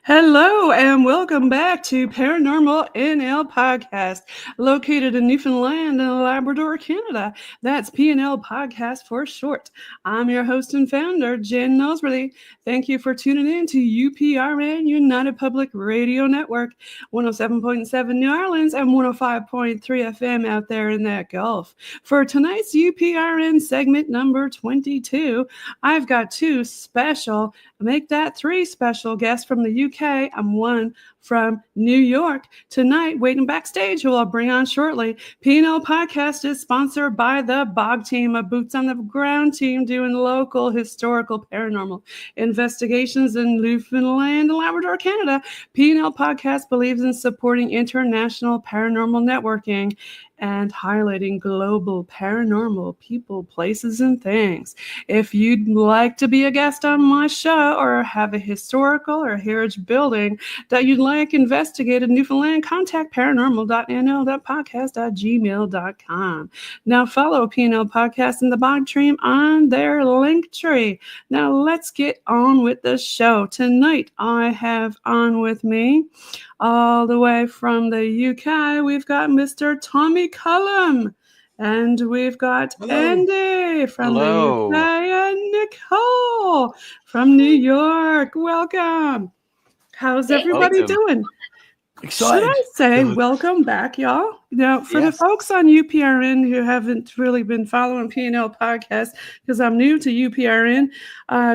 Hello and welcome back to ParanormalNL Podcast, located in Newfoundland and Labrador, Canada. That's PNL Podcast for short. I'm your host and founder, JV-Noseworthy. Thank you for tuning in to UPRN, United Public Radio Network, 107.7 New Orleans and 105.3 FM out there in that Gulf. For tonight's UPRN segment number 22, I've got two special, make that three special guests from the UK and one from New York. Tonight, waiting backstage, who I'll bring on shortly. PNL Podcast is sponsored by the BOG team, a boots on the ground team doing local historical paranormal investigations in Newfoundland and Labrador, Canada. PNL Podcast believes in supporting international paranormal networking and highlighting global paranormal people, places, and things. If you'd like to be a guest on my show or have a historical or heritage building that you'd like investigated in Newfoundland, contact paranormal.nl.podcast@gmail.com. Now follow PNL Podcast and the BOG team on their link tree. Now let's get on with the show. Tonight I have on with me, all the way from the UK, we've got Mr. Tommy Cullum. And we've got Andy from the UK and Nicole from New York. Welcome. How's everybody doing? Excited. Should I say welcome back, y'all? Now, for the folks on UPRN who haven't really been following PNL Podcast, because I'm new to UPRN,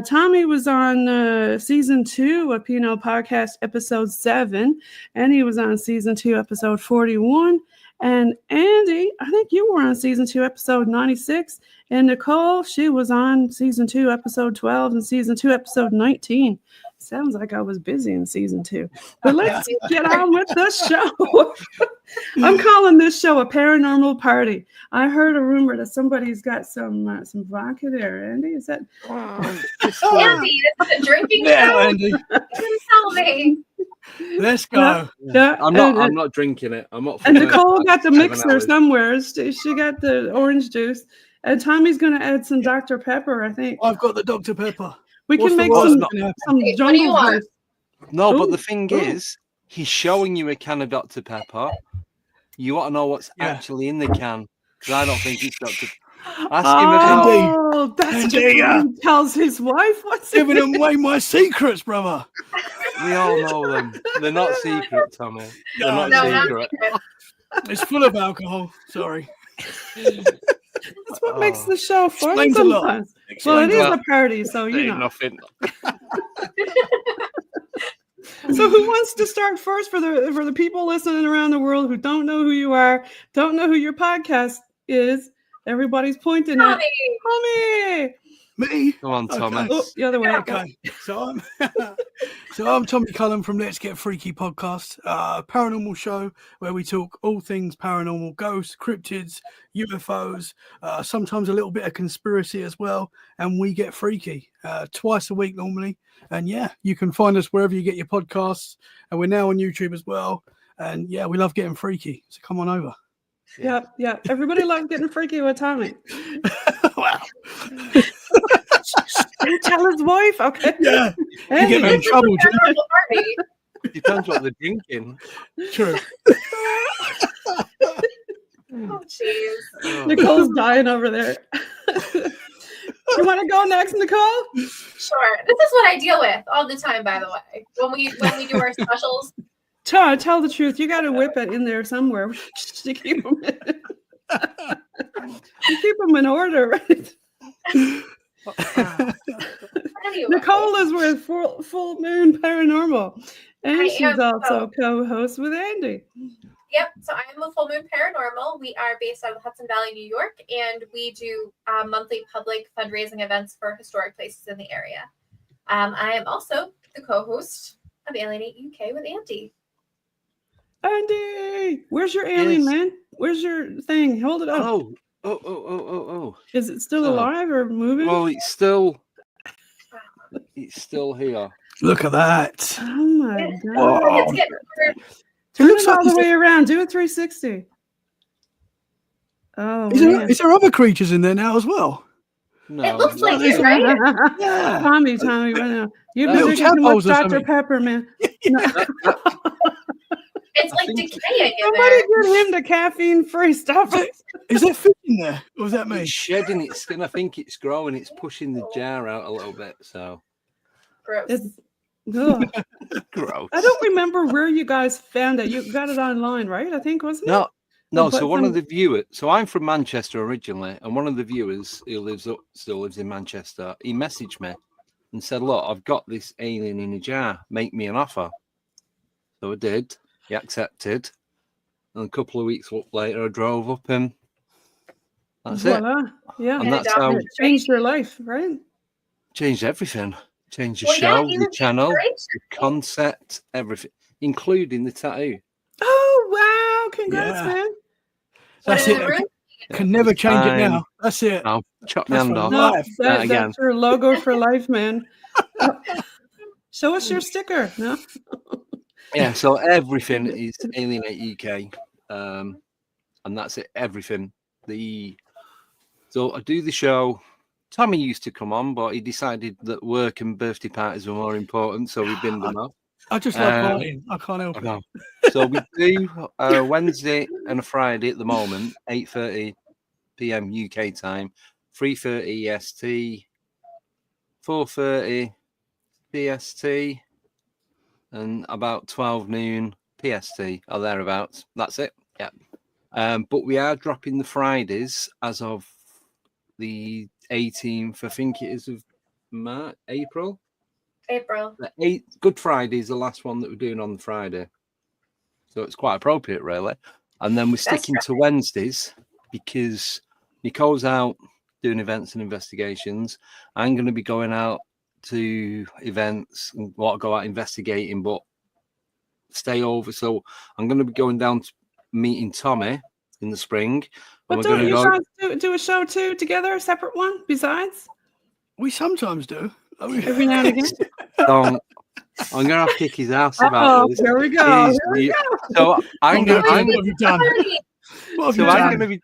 Tommy was on season 2 of PNL Podcast, episode 7, and he was on season 2, episode 41. And Andy, I think you were on season 2, episode 96. And Nicole, she was on season 2, episode 12, and season 2, episode 19. Sounds like I was busy in season 2. But let's get on with the show. I'm calling this show a paranormal party. I heard a rumor that somebody's got some vodka there. Andy, is that? Andy, it's a drinking show. Andy. Tell me. Let's go. Yeah, I'm not drinking it. I'm not. And Nicole got the mixer somewhere. She got the orange juice. And Tommy's going to add some Dr. Pepper, I think. I've got the Dr. Pepper. We can make some jungle juice. No, but the thing is, he's showing you a can of Dr. Pepper. You want to know what's actually in the can, because I don't think it's Dr. Ask him about. Oh, that's just what he tells his wife. What's giving away my secrets, brother? We all know them. They're not secret, Tommy. They're not secret. It's full of alcohol. Sorry. That's what makes the show fun sometimes. Well, it is a party, so you know. Nothing. So who wants to start first for the people listening around the world who don't know who you are, don't know who your podcast is? Everybody's pointing at Tommy. Me? Come on, Tommy. Okay. Oh, the other way. Okay. So I'm Tommy Cullum from Let's Get Freaky podcast, paranormal show where we talk all things paranormal, ghosts, cryptids, UFOs, sometimes a little bit of conspiracy as well, and we get freaky twice a week normally. And you can find us wherever you get your podcasts, and we're now on YouTube as well. And we love getting freaky, so come on over. Yeah. Everybody loves getting freaky with Tommy. Wow. Tell his wife, okay? Yeah. You get me in trouble, Jim. Depends what they're drinking. True. Oh, jeez. Nicole's dying over there. You want to go next, Nicole? Sure. This is what I deal with all the time, by the way. When we do our specials. Tell the truth. You got to whip it in there somewhere to keep them in order, right? Nicole is with Full Moon Paranormal, and she's also co-host with Andy. Yep. So I am with Full Moon Paranormal. We are based out of Hudson Valley, New York, and we do monthly public fundraising events for historic places in the area. I am also the co-host of Alienate UK with Andy. Andy, where's your alien, man? Where's your thing? Hold it up. Oh. Is it still alive or moving? Well, it's still here. Look at that. Oh my God. Wow. Turn it all the way around. Do a 360. Oh, is there other creatures in there now as well? No. It looks like it, right? Yeah. Tommy, right now. You've been Little drinking too much tadpoles or Dr. something. Pepper, man. No. It's I like think- decaying in Somebody there. get him the cacaffeine-free stuff. Is there fish in there? Or was that me? It's shedding its skin. I think it's growing. It's pushing the jar out a little bit. So Gross. It's, ugh. gross. I don't remember where you guys found it. You got it online, right? I think, wasn't it? No, But so one from- of the viewers. So I'm from Manchester originally, and one of the viewers who still lives in Manchester. He messaged me and said, "Look, I've got this alien in a jar. Make me an offer." So I did. He accepted, and a couple of weeks later, I drove up and that's it. Voila. Yeah. And that's how It changed your life, right? changed everything. Changed the Well, yeah, show, he the was channel, inspiration. the concept, everything, including the tattoo. Oh, wow. Congrats, Yeah. man. That's Put in it. the room. Can never change it Time. now. That's it. I'll chop my That's hand for off. No, life. Again. that's your logo for life, man. Show us your sticker. No? Yeah, so everything is Alienate UK, and that's it. Everything. So I do the show. Tommy used to come on, but he decided that work and birthday parties were more important, so we binned him off. I just love partying. I can't help I it. know. So we do a Wednesday and a Friday at the moment, 8:30 p.m. UK time, 3:30 EST, 4:30 PST, and about 12 noon PST or thereabouts. That's it. Yeah. But we are dropping the Fridays as of the 18th, I think it is, of April. April. The Good Friday is the last one that we're doing on the Friday. So it's quite appropriate, really. And then we're sticking to Wednesdays because Nicole's out doing events and investigations. I'm going to be going out to events and go out investigating, but stay over. So I'm going to be going down to meeting Tommy in the spring. But don't you guys do a show too together, a separate one besides? We sometimes do. Every now and again. So I'm going to kick his ass about this. Here we go. So I'm going What have you done? What have you done?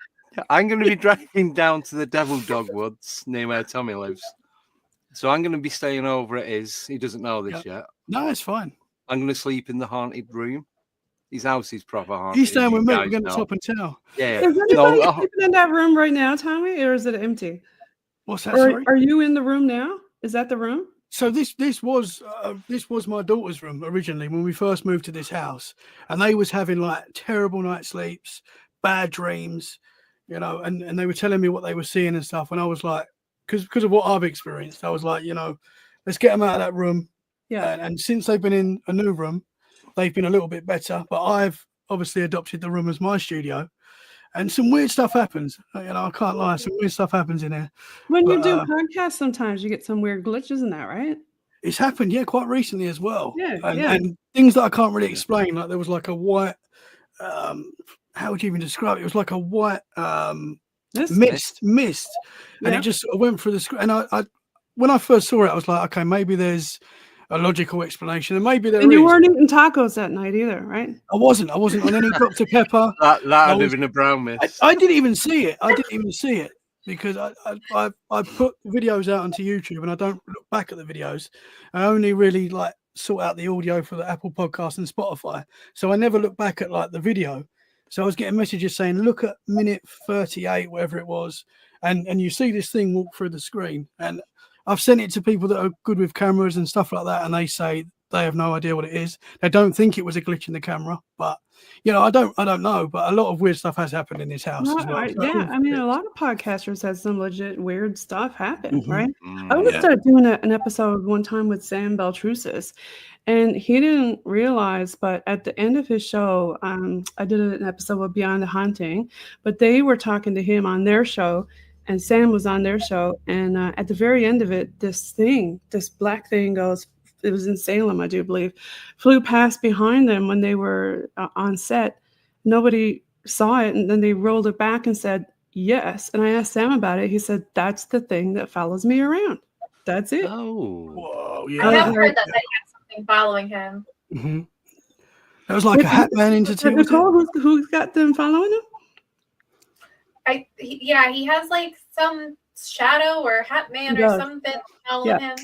I'm going to be driving down to the Devil Dog Woods near where Tommy lives. So I'm going to be staying over at his. He doesn't know this yet. No, it's fine. I'm going to sleep in the haunted room. His house is proper haunted. He's staying with me. We're guys going to know. top and tail. Yeah. Is anybody sleeping in that room right now, Tommy, or is it empty? What's that? Or Sorry. are you in the room now? Is that the room? So this was my daughter's room originally when we first moved to this house, and they was having like terrible night sleeps, bad dreams, you know, and they were telling me what they were seeing and stuff, and I was like, because of what I've experienced, I was like, you know, let's get them out of that room. Yeah. And since they've been in a new room, they've been a little bit better, but I've obviously adopted the room as my studio. And some weird stuff happens. You know, I can't lie. Some weird stuff happens in there. When you do podcasts, sometimes you get some weird glitches in that, right? It's happened, yeah, quite recently as well. Yeah, and things that I can't really explain. Like there was like a white, how would you even describe it? It was like a white mist, and it just sort of went through the screen. And I, when I first saw it, I was like, okay, maybe there's a logical explanation, and maybe there is. And you weren't eating tacos that night either, right? I wasn't on any Dr. Pepper. That would have been a brown mist. I didn't even see it. Because I put videos out onto YouTube and I don't look back at the videos. I only really like sort out the audio for the Apple Podcast and Spotify. So I never look back at like the video. So I was getting messages saying, look at minute 38, whatever it was. And you see this thing walk through the screen. And I've sent it to people that are good with cameras and stuff like that. And they say they have no idea what it is. They don't think it was a glitch in the camera, but you know, I don't know, but a lot of weird stuff has happened in this house as well. I mean, a lot of podcasters had some legit weird stuff happen, right? Mm, I was doing an episode one time with Sam Beltrusis, and he didn't realize, but at the end of his show, I did an episode with Beyond the Haunting, but they were talking to him on their show, and Sam was on their show, and at the very end of it, this black thing goes. It was in Salem, I do believe, flew past behind them when they were on set. Nobody saw it, and then they rolled it back and said, yes. And I asked Sam about it. He said, that's the thing that follows me around. That's it. Oh. Whoa, yeah. I have heard that he has something following him. Mm-hmm. That was like a Hat Man interview. Nicole, who's got them following him? He has like some Shadow or Hat Man or something following him.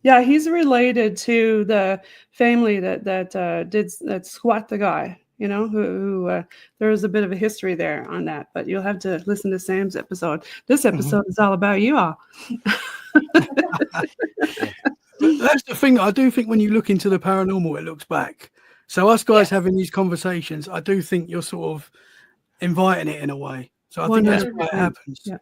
Yeah, he's related to the family that squat the guy. You know, who there was a bit of a history there on that, but you'll have to listen to Sam's episode. This episode is all about you all. That's the thing. I do think when you look into the paranormal, it looks back. So us guys having these conversations, I do think you're sort of inviting it in a way. So I think that's why it happens. Yeah.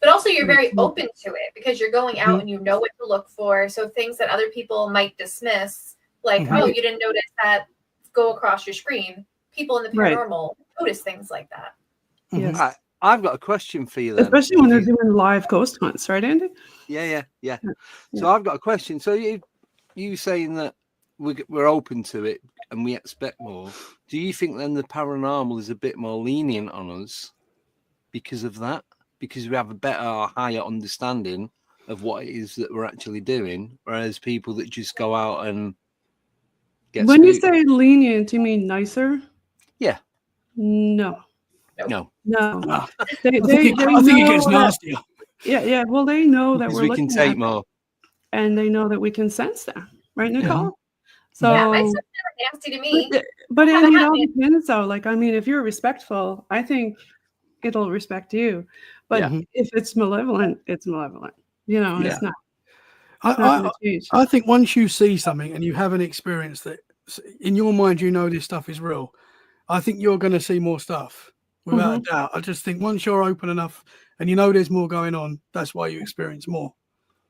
But also you're very open to it because you're going out and you know what to look for. So things that other people might dismiss, like, oh, you didn't notice that go across your screen. People in the paranormal notice things like that. Yes. I've got a question for you then. Especially when they're doing live ghost hunts, right, Andy? Yeah. So I've got a question. So you saying that we're open to it and we expect more. Do you think then the paranormal is a bit more lenient on us because of that? Because we have a better or higher understanding of what it is that we're actually doing, whereas people that just go out and get When you spooked. say lenient, you mean nicer? Yeah. No. Nope. No. I think it gets nastier. Yeah. Well, they know that Because we're we can looking take at more. and they know that we can sense them, right, Nicole? Yeah. So, my stuff's never nasty to me. But Andy, it all depends, though. Like, I mean, if you're respectful, I think it'll respect you. But if it's malevolent, it's malevolent. You know, it's not. I think once you see something and you have an experience that in your mind you know this stuff is real, I think you're going to see more stuff without a doubt. I just think once you're open enough and you know there's more going on, that's why you experience more.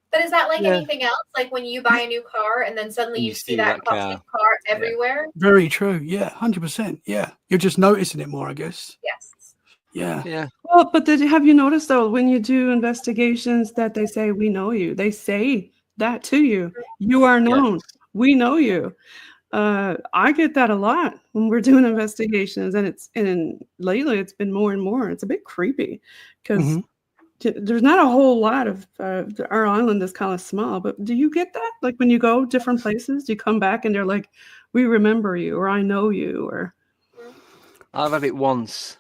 But is that like anything else? Like when you buy a new car and then suddenly you see that car everywhere? Very true. Yeah, 100%. Yeah. You're just noticing it more, I guess. Yes. Yeah. Well, but have you noticed, though, when you do investigations that they say, we know you, they say that to you. You are known. We know you. I get that a lot when we're doing investigations, and lately it's been more and more. It's a bit creepy because there's not a whole lot of our island is kind of small. But do you get that? Like when you go different places, do you come back and they're like, we remember you, or I know you, or I've had it once.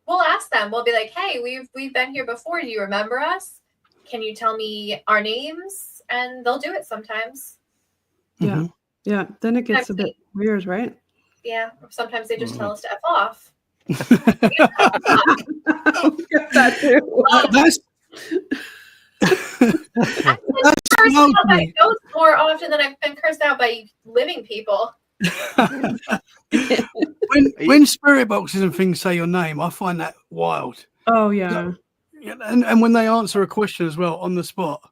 We'll ask them. We'll be like, hey, we've been here before. Do you remember us? Can you tell me our names? And they'll do it sometimes. Yeah. Then it gets a bit weird, right? Yeah. Sometimes they just tell us to F off. That too. I've been cursed out by ghosts more often than I've been cursed out by living people. when spirit boxes and things say your name, I find that wild. Oh yeah. And when they answer a question as well on the spot,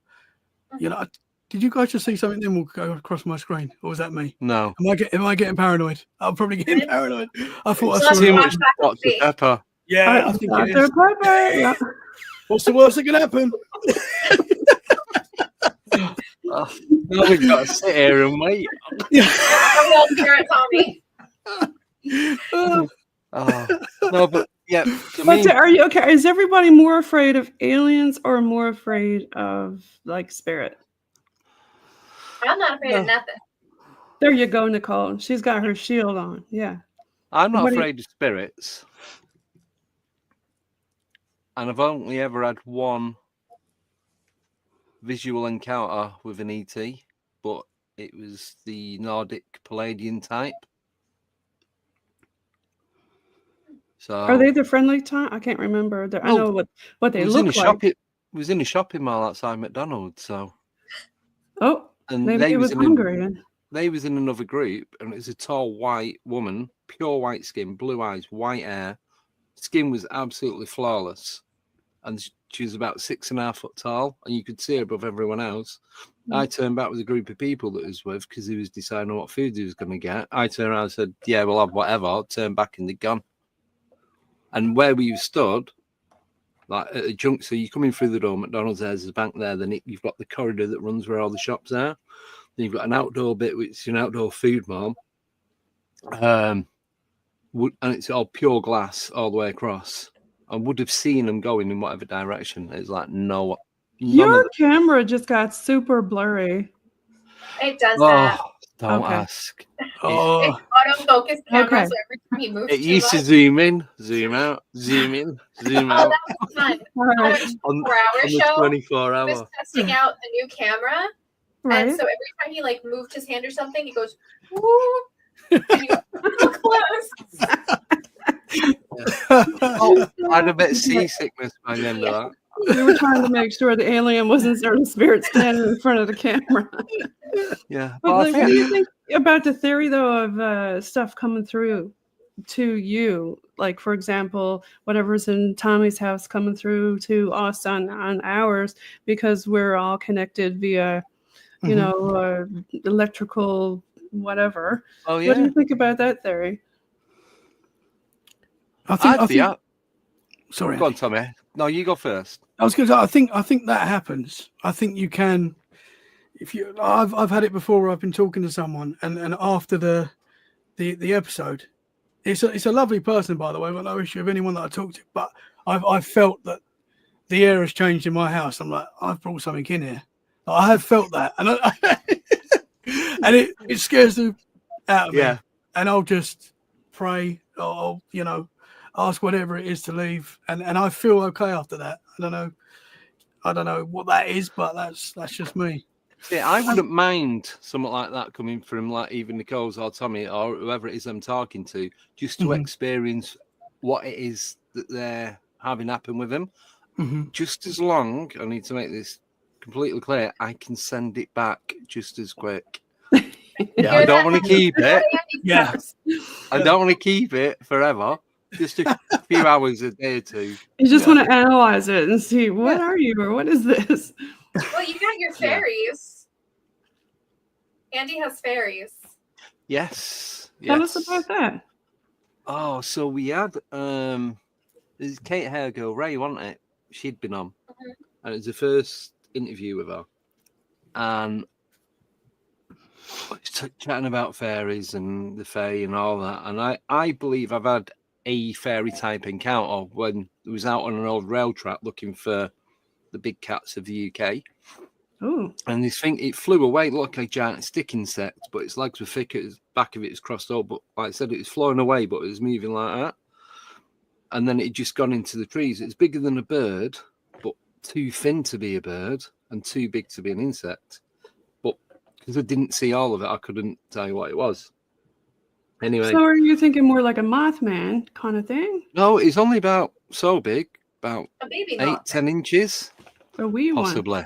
you know, did you guys just see something then will go across my screen, or was that me? No. Am I getting paranoid? I'm probably getting paranoid. I thought I saw too much Dr. Pepper. Yeah, I think it is. Dr. Pepper. Yeah. What's the worst that can happen? Now we've got to sit here and wait. No, but yeah. But are you okay? Is everybody more afraid of aliens or more afraid of like spirit? I'm not afraid of nothing. There you go, Nicole. She's got her shield on. Yeah. I'm not afraid of spirits. And I've only ever had one visual encounter with an ET, but it was the Nordic Palladian type. So are they the friendly type? I can't remember. I know what they look like. It was in a shopping mall outside McDonald's. So and maybe it was Hungarian. They was in another group, and it was a tall white woman, pure white skin, blue eyes, white hair. Skin was absolutely flawless, and she was about 6.5 foot tall, and you could see her above everyone else. I turned back with a group of people that I was with because he was deciding what food he was going to get. I turned around and said, "Yeah, we'll have whatever." Turned back and they'd gone. And where we stood, like at a junction, so you're coming through the door, McDonald's there's a bank there, then you've got the corridor that runs where all the shops are. Then you've got an outdoor bit, which is an outdoor food mall. And it's all pure glass all the way across. I would have seen them going in whatever direction. It's like, no. Your camera just got super blurry. It does that. Don't ask. Oh, autofocus camera, Okay. so every time he moves It too used to much. zoom in, zoom out, zoom in, zoom Oh, out that was fun. All On right. a on 24-hour the show, 24 he was hour. testing out a new camera, Right. and so every time he like moved his hand or something, he goes, "Woo!" and he was so close. Oh, I had a bit of seasickness by the end of that. We were trying to make sure the alien wasn't sort of spirit standing in front of the camera. Yeah, But but I like, what do you think think about the theory, though, of stuff coming through to you? Like, for example, whatever's in Tommy's house coming through to us on ours, because we're all connected via, you Mhm. know, electrical whatever. oh What do yeah, you think about that theory? I think. I'd be out. Sorry, Go on, Andy. Tommy. No, you go first. I was going to say. I think that happens. I think you can. If you, I've had it before. Where I've been talking to someone, and after the episode, it's a lovely person, by the way. I've got no issue with anyone that I talk to, but I've felt that the air has changed in my house. I'm like, I've brought something in here. I have felt that, and and it scares the out of me. Yeah. And I'll just pray, or ask whatever it is to leave, and I feel okay after that. I don't know what that is, but that's just me. Yeah, I wouldn't mind something like that coming from like even Nicole's or Tommy or whoever it is I'm talking to, just to Mhm. experience what it is that they're having happen with them. Mhm. Just as long, I need to make this completely clear, I can send it back just as quick. Yeah, I don't want to keep it. Yeah. I don't want to keep it forever. Just a few hours, a day or two. You just Yeah. want to analyze it and see, what are you, or what is this? Well, you got your Yeah. fairies. Andy has fairies. Yes. Tell Yes. us about that. Oh, so we had there's Kate Hairgirl Ray, wasn't it? She'd been on. Mhm. And it was the first interview with her. And chatting about fairies and the fae and all that. And I believe I've had a fairy type encounter when I was out on an old rail track looking for the big cats of the UK. Oh, And this thing, it flew away, it looked like a giant stick insect, but its legs were thick, its back of it was crossed over. But like I said, it was flying away, but it was moving like that. And then it just gone into the trees. It's bigger than a bird, but too thin to be a bird and too big to be an insect. But because I didn't see all of it, I couldn't tell you what it was. Anyway, so are you thinking more like a Mothman kind of thing? no, it's only about so big, about A baby 8-10 inches, A wee one? possibly.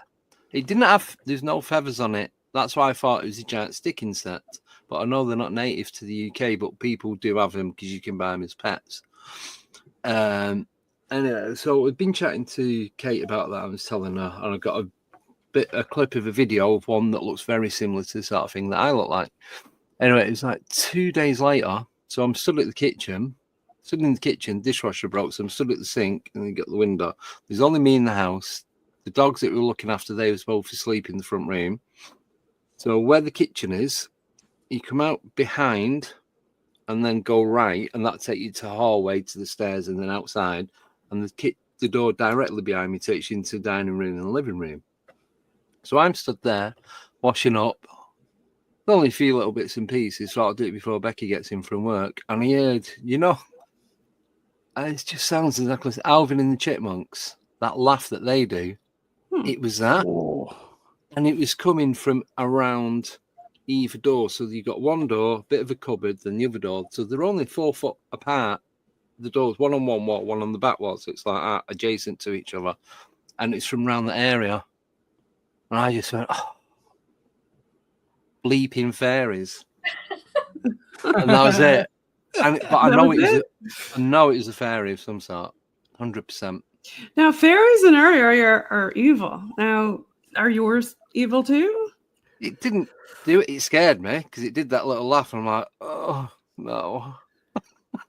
It didn't have, there's no feathers on it. That's why I thought it was a giant stick insect. But I know they're not native to the UK, but people do have them because you can buy them as pets. Anyway, so we've been chatting to Kate about that. I was telling her, and I got a clip of a video of one that looks very similar to the sort of thing that I look like. Anyway, it was like 2 days later. So I'm stood in the kitchen, dishwasher broke. So I'm stood at the sink and then got the window. There's only me in the house. The dogs that we were looking after, they was both asleep in the front room. So where the kitchen is, you come out behind and then go right, and that takes you to the hallway, to the stairs, and then outside. And the door directly behind me takes you into the dining room and the living room. So I'm stood there, washing up. Only a few little bits and pieces, so I'll do it before Becky gets in from work. And I heard, it just sounds exactly like Alvin and the Chipmunks, that laugh that they do. It was that. Oh. And it was coming from around either door. So you got one door, a bit of a cupboard, then the other door. So they're only 4 foot apart. The doors, one on one wall, one on the back wall. So it's like that, adjacent to each other. And it's from around the area. And I just went, oh, bleeping fairies. And that was it. But I know it was a fairy of some sort, 100%. Now, fairies in our area are evil. Now, are yours evil too? It didn't do it. It scared me because it did that little laugh. And I'm like, oh, no.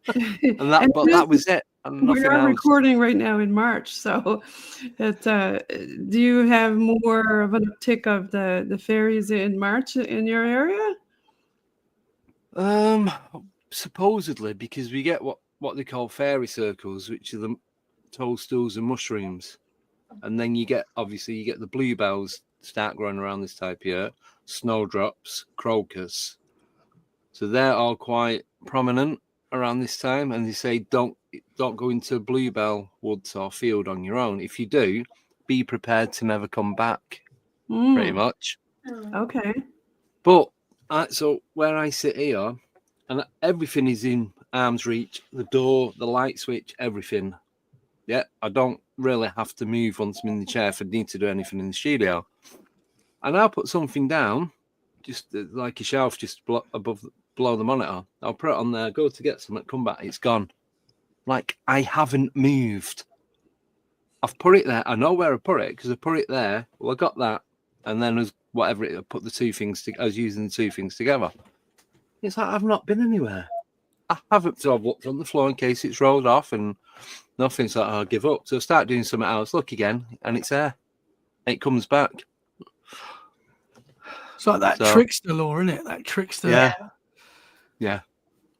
That was it. And We are else. recording right now in March, so do you have more of an uptick of the fairies in March in your area? Supposedly, because we get what they call fairy circles, which are the toadstools and mushrooms, and then you get the bluebells start growing around this type of year, snowdrops, crocus, So they're all quite prominent around this time, and they say don't go into Bluebell Woods or Field on your own. If you do, be prepared to never come back. Pretty much. Okay. But so where I sit here, and everything is in arm's reach, the door, the light switch, everything. Yeah, I don't really have to move once I'm in the chair if I need to do anything in the studio. And I'll put something down, just like a shelf, just below the monitor. I'll put it on there, go to get something, come back, it's gone. Like, I haven't moved. I've put it there. I know where I put it because I put it there. Well, I got that. And then as whatever I put the two things I was using the two things together. It's like I've not been anywhere. I haven't. So I've looked on the floor in case it's rolled off and nothing's like, I'll give up. So I start doing something else. Look again, and it's there. It comes back. It's like that trickster law, isn't it? That trickster. Yeah.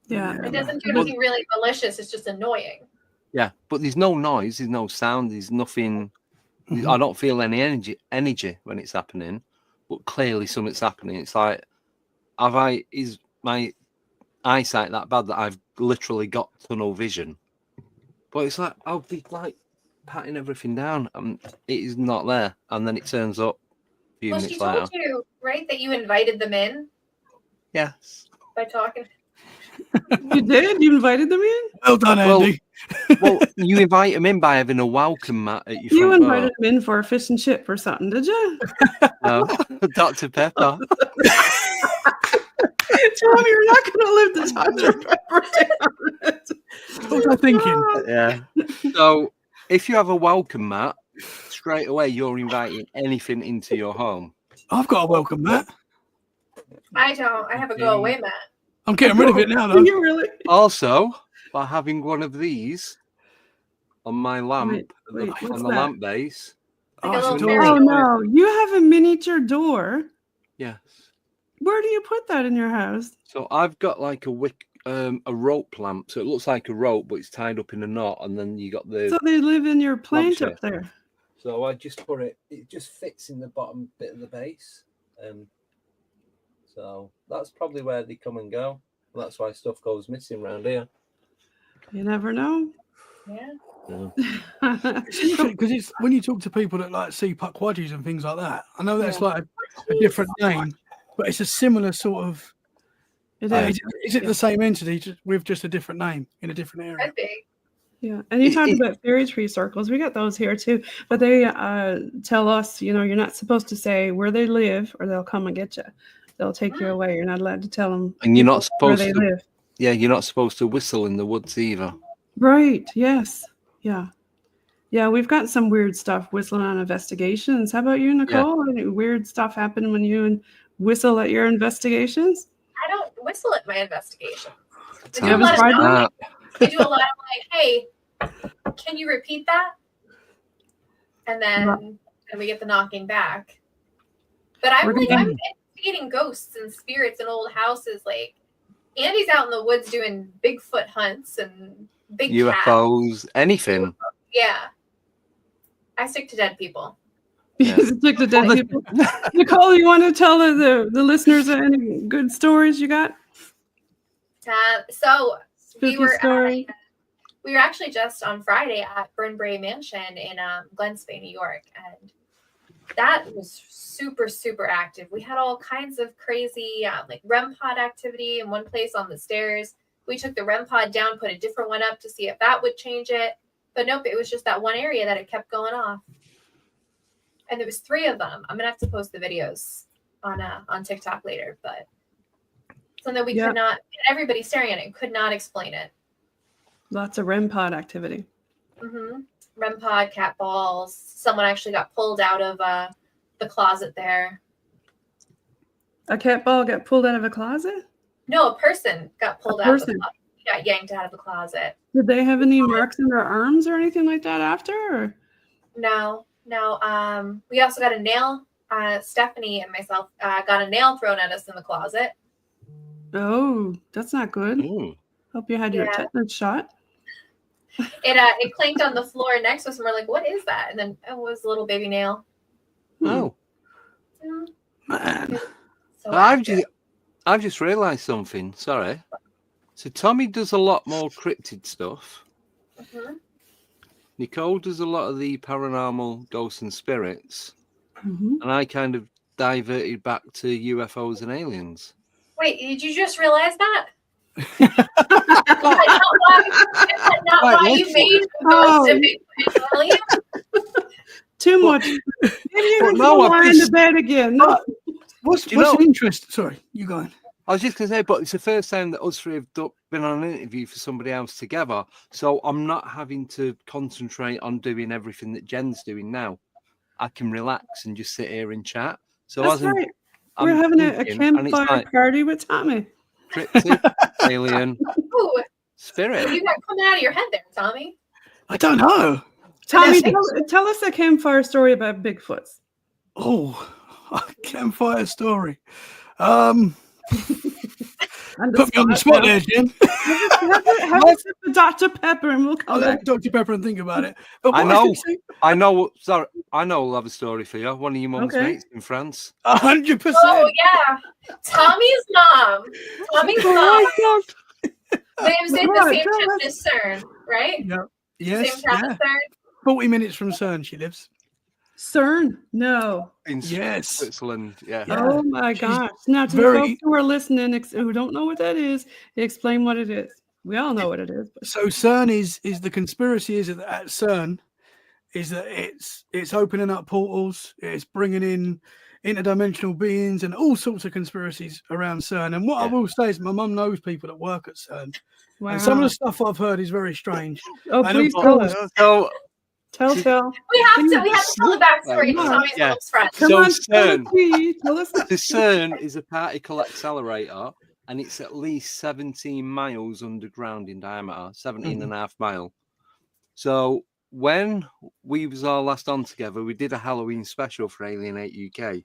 It doesn't do anything really malicious. It's just annoying. Yeah, but there's no noise. There's no sound. There's nothing. I don't feel any energy when it's happening, but clearly something's happening. It's like, is my eyesight that bad that I've literally got tunnel vision? But it's like, I'll be like patting everything down and it is not there. And then it turns up a few minutes later. Well, she told you, right, that you invited them in? Yes. By talking. You did? You invited them in? Well done, Andy. Well, you invite them in by having a welcome mat at your front You invited door. them in for a fish and chip or something, did you? No, Dr. Pepper. Tom, you're not going to live the Dr. Pepper down. What was I thinking? Yeah. So if you have a welcome mat, straight away you're inviting anything into your home. I've got a welcome mat. I don't. I have a go away mat. I'm getting rid of it now, though. You really? Also, by having one of these on my lamp, Wait, on what's the that? lamp base. Like a it's little a door. fairy Oh, door. no. You have a miniature door. Yes. Where do you put that in your house? So I've got like a rope lamp. So it looks like a rope, but it's tied up in a knot, and then you got the. So they live in your plant lampshade. up there. So I just put it. It just fits in the bottom bit of the base. So that's probably where they come and go. That's why stuff goes missing around here. You never know. Yeah. Because it's when you talk to people that like see puckwudgies and things like that. I know that's like a different name, but it's a similar sort of. It is. Is it the same entity with just a different name in a different area? Could be. Yeah, and you talked about fairy tree circles. We got those here too, but they tell us, you're not supposed to say where they live, or they'll come and get you. They'll take you away. You're not allowed to tell them. And you're not where supposed they to. live. Yeah, you're not supposed to whistle in the woods either. Right. Yes. Yeah. Yeah. We've got some weird stuff whistling on investigations. How about you, Nicole? Any weird stuff happen when you whistle at your investigations? I don't whistle at my investigations. You have a spider? I do a lot of like, hey, can you repeat that? And then we get the knocking back. But I'm investigating ghosts and spirits in old houses. Like, Andy's out in the woods doing Bigfoot hunts and big UFOs, cats. anything. Yeah. I stick to dead people. Yeah. Stick to dead people. Nicole, you want to tell the listeners any good stories you got? So Spooky we were actually just on Friday at Burnbrae Mansion in Glen Spey, New York, and that was super, super active. We had all kinds of crazy like REM pod activity in one place on the stairs. We took the REM pod down, put a different one up to see if that would change it. But nope, it was just that one area that it kept going off. And there was 3 of them. I'm going to have to post the videos on TikTok later, but something we could not, everybody staring at it could not explain it. Lots of REM pod activity. Mm-hmm. REM pod, cat balls. Someone actually got pulled out of the closet there. A cat ball got pulled out of a closet? No, a person got pulled out of the closet. He got yanked out of the closet. Did they have any marks in their arms or anything like that after? Or? No. We also got a nail. Stephanie and myself got a nail thrown at us in the closet. Oh, that's not good. Ooh. Hope you had your tetanus shot. It clanked on the floor next to us, and we're like, "What is that?" And then it was a little baby nail. Oh. Man. So I've just realised something. Sorry. So Tommy does a lot more cryptid stuff. Mhm. Nicole does a lot of the paranormal ghosts and spirits. Mhm. And I kind of diverted back to UFOs and aliens. Wait, did you just realize that? Is that not Right, why you listen. made Ghost and Bigfoot and Alien? Too But- much. Maybe you but need no, to I've lie in just- the bed again. No. What's Do you know- the interest? Sorry, you go on. I was just going to say, but it's the first time that us three have been on an interview for somebody else together. So I'm not having to concentrate on doing everything that Jen's doing now. I can relax and just sit here and chat. So That's as I'm, right. I'm We're having a thinking, and it's campfire like party with Tommy. cryptid, alien, Ooh, what spirit. do you got coming out of your head there, Tommy? I don't know. Tommy, Yes. tell us a campfire story about Bigfoots. Oh, a campfire story. On the Put me on the spot there, Jen. Have a sip of Dr. Pepper and we'll I'll come let back. Dr. Pepper and think about it. But I what was know. gonna say- I know. Sorry, I know. I'll have a story for you. One of your mum's Okay. mates in France. 100%. Oh yeah, Tommy's mom. Tommy's Oh mom my God. lives in the Right, same tell town us. as CERN, right? Yeah. Yes. Same town Yeah. as CERN. 40 minutes from CERN she lives. CERN? No. In Yes. Switzerland. Yeah. Yeah. Oh my She's gosh. Now, to the very- folks who are listening, who don't know what that is, explain what it is. We all know what it is. But So CERN is the conspiracy is that at CERN is that it's opening up portals, it's bringing in interdimensional beings and all sorts of conspiracies around CERN. And what I Yeah. will say is my mum knows people that work at CERN. wow. And some of the stuff I've heard is very strange. Oh, and of please tell course- us. So, Tell. We have to tell the backstory to Come on. Tommy's Yeah. mom's friend. Come So on, spill CERN. the tea. Tell us. the CERN is a particle accelerator, and it's at least 17 miles underground in diameter, 17 and a half mile. So when we was all last on together, we did a Halloween special for Alienate UK.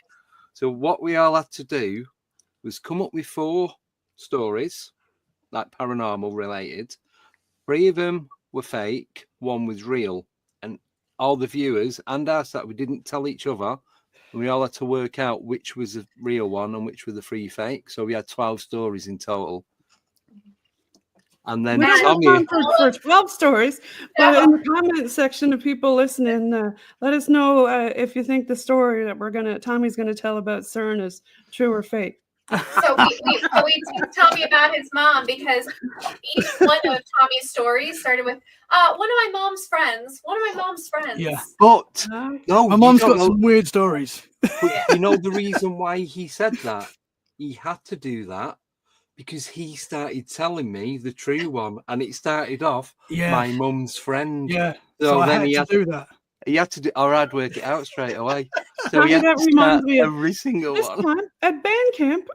So what we all had to do was come up with 4 stories, like paranormal related. 3 of them were fake, 1 was real. And all the viewers and us that we didn't tell each other, and we all had to work out which was the real one and which were the 3 fake. So we had 12 stories in total. And then We don't have Tommy, time for 12 stories, but in the comment section of people listening, let us know if you think the story that Tommy's gonna tell about CERN is true or fake. So we teased Tommy about his mom because each one of Tommy's stories started with one of my mom's friends. One of my mom's friends. Yeah. but Okay. no, My you mum's don't got know- some weird stories. But you know the reason why he said that? He had to do that because he started telling me the true one, and it started off Yeah. my mum's friend. Yeah. So So I then had he to had do that. to do, or I'd work it out straight away. So he Tommy, had that to reminds start me of every single This one. time at band camp.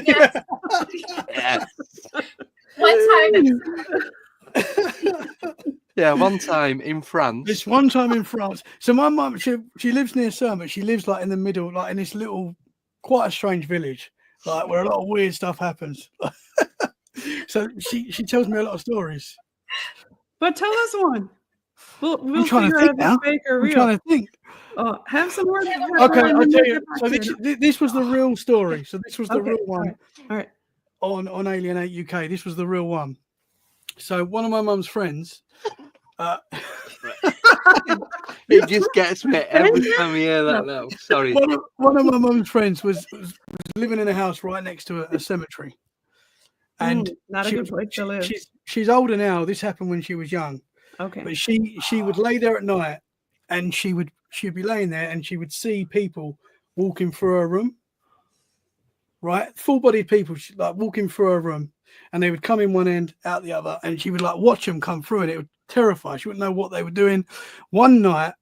Yes. Yeah. One time, Yeah, one time in France. This one time in France. So my mum, she lives near CERN, but she lives like in the middle, like in this little, quite a strange village, like where a lot of weird stuff happens. So she tells me a lot of stories. But tell us one. We'll trying to figure think out if now. it's fake or I'm real. trying to think. Have some more. Okay, and I'll then tell we'll you. get back So to it. this was the real story. So this was the Okay, real one All right. on Alienate UK. This was the real one. So one of my mum's friends. It just gets me every time I hear that now. Sorry. One of my mum's friends was living in a house right next to a cemetery. And Not a good place to live. she's older now. This happened when she was young. Okay. But she would lay there at night, and she'd be laying there, and she would see people walking through her room. Right, full-bodied people, like walking through her room, and they would come in one end, out the other, and she would like watch them come through, and it would terrify. She wouldn't know what they were doing. One night,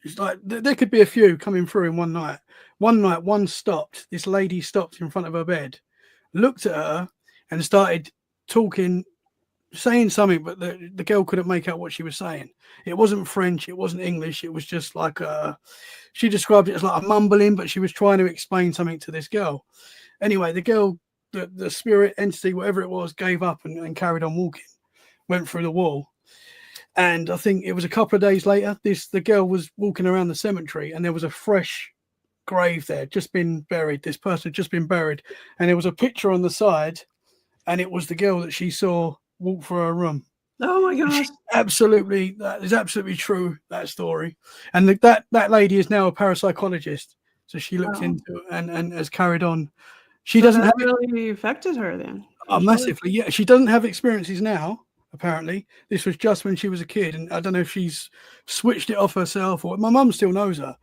it's like there could be a few coming through in one night. One night, one stopped. This lady stopped in front of her bed, looked at her, and started talking, saying something, but the girl couldn't make out what she was saying. It wasn't French, it wasn't English, it was just like she described it as like a mumbling, but she was trying to explain something to this girl. Anyway, the girl, the spirit entity, whatever it was, gave up and carried on walking, went through the wall. And I think it was a couple of days later, the girl was walking around the cemetery, and there was a fresh grave there, just been buried. This person had just been buried, and there was a picture on the side, and it was the girl that she saw walk through her room. Oh my gosh! Absolutely, that is absolutely true. That story, and that lady is now a parapsychologist, so she looks into it and has carried on. She doesn't have really affected her then. Massively. Yeah, she doesn't have experiences now. Apparently, this was just when she was a kid, and I don't know if she's switched it off herself or my mum still knows her,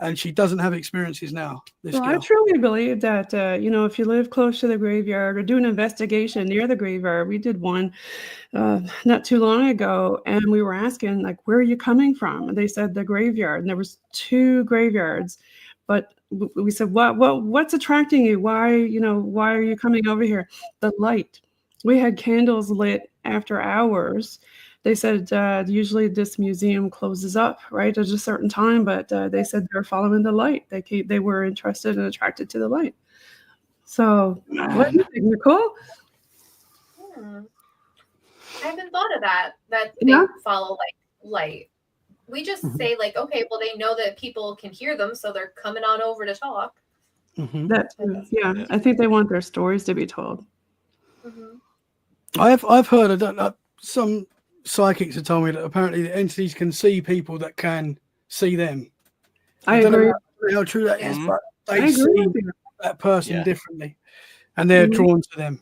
and she doesn't have experiences now. Well, I truly believe that if you live close to the graveyard or do an investigation near the graveyard, we did one not too long ago, and we were asking like, where are you coming from? And they said the graveyard, and there was 2 graveyards, but we said, what's attracting you? Why are you coming over here? The light. We had candles lit after hours. They said usually this museum closes up right at a certain time, but they said they're following the light. They were interested and attracted to the light. So what do you think, Nicole? I haven't thought of that they follow light. We just say like, okay, well, they know that people can hear them, so they're coming on over to talk. I think they want their stories to be told. I've heard some psychics have told me that apparently the entities can see people that can see them. I don't know how true that is, but they see that person differently, and they're drawn to them.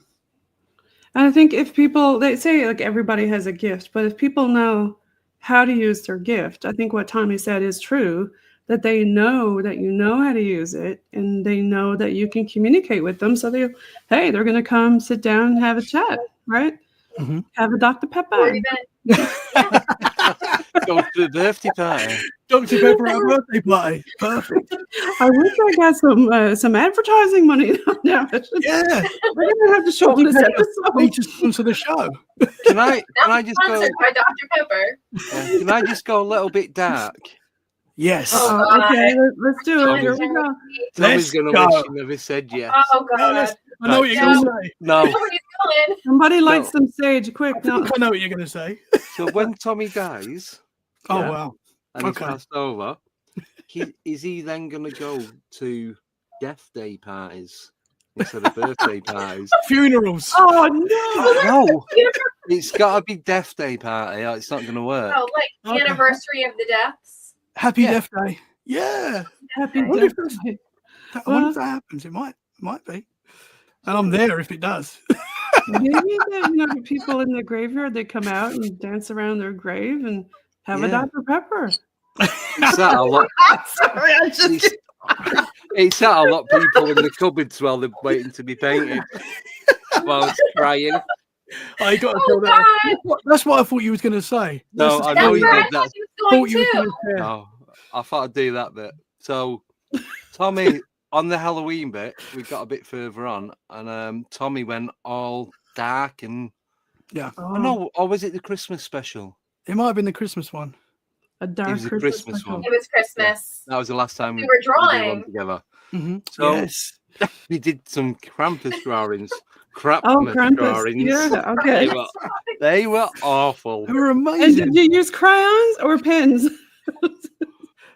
And I think if people, they say like everybody has a gift, but if people know how to use their gift, I think what Tommy said is true, that they know that you know how to use it, and they know that you can communicate with them. So they're going to come sit down and have a chat, right? Have a Dr. Pepper. Go to the birthday party. Dr. Pepper at a birthday party. Perfect. I wish I got some advertising money now. Yeah. We're going to have to show this episode. We just sponsor the show. Can I just go? By Dr. Pepper. Can I just go a little bit dark? Yes. Okay, let's do it. Here we go. Tommy's going to wish he never said yes. Oh, God. I know what you're going to say. No. Somebody light some sage, quick. No. I know what you're going to say. So when Tommy dies, wow, and he's passed over, is he then going to go to death day parties instead of birthday parties? Funerals. Oh no! It's got to be death day party. It's not going to work. Oh, like anniversary of the deaths. Happy Death Day. Yeah. Happy Death Day. I wonder if that happens. It might be. And I'm there if it does. Maybe people in the graveyard, they come out and dance around their grave and have a Dr. Pepper. It's that a lot. Sorry, I just. It's that a lot of people in the cupboards while they're waiting to be painted. While it's crying. I got to feel that. That's what I thought you was going to say. No, I know you did that. No, I thought I'd do that bit. So, Tommy, on the Halloween bit, we got a bit further on, and Tommy went all dark and or was it the Christmas special? It might have been the Christmas one. A dark Christmas one. It was Christmas. That was the last time we were drawing we did one together. So we did some Krampus drawings. Krampus drawings. Yeah, okay. They were awful. They were amazing. And did you use crayons or pens?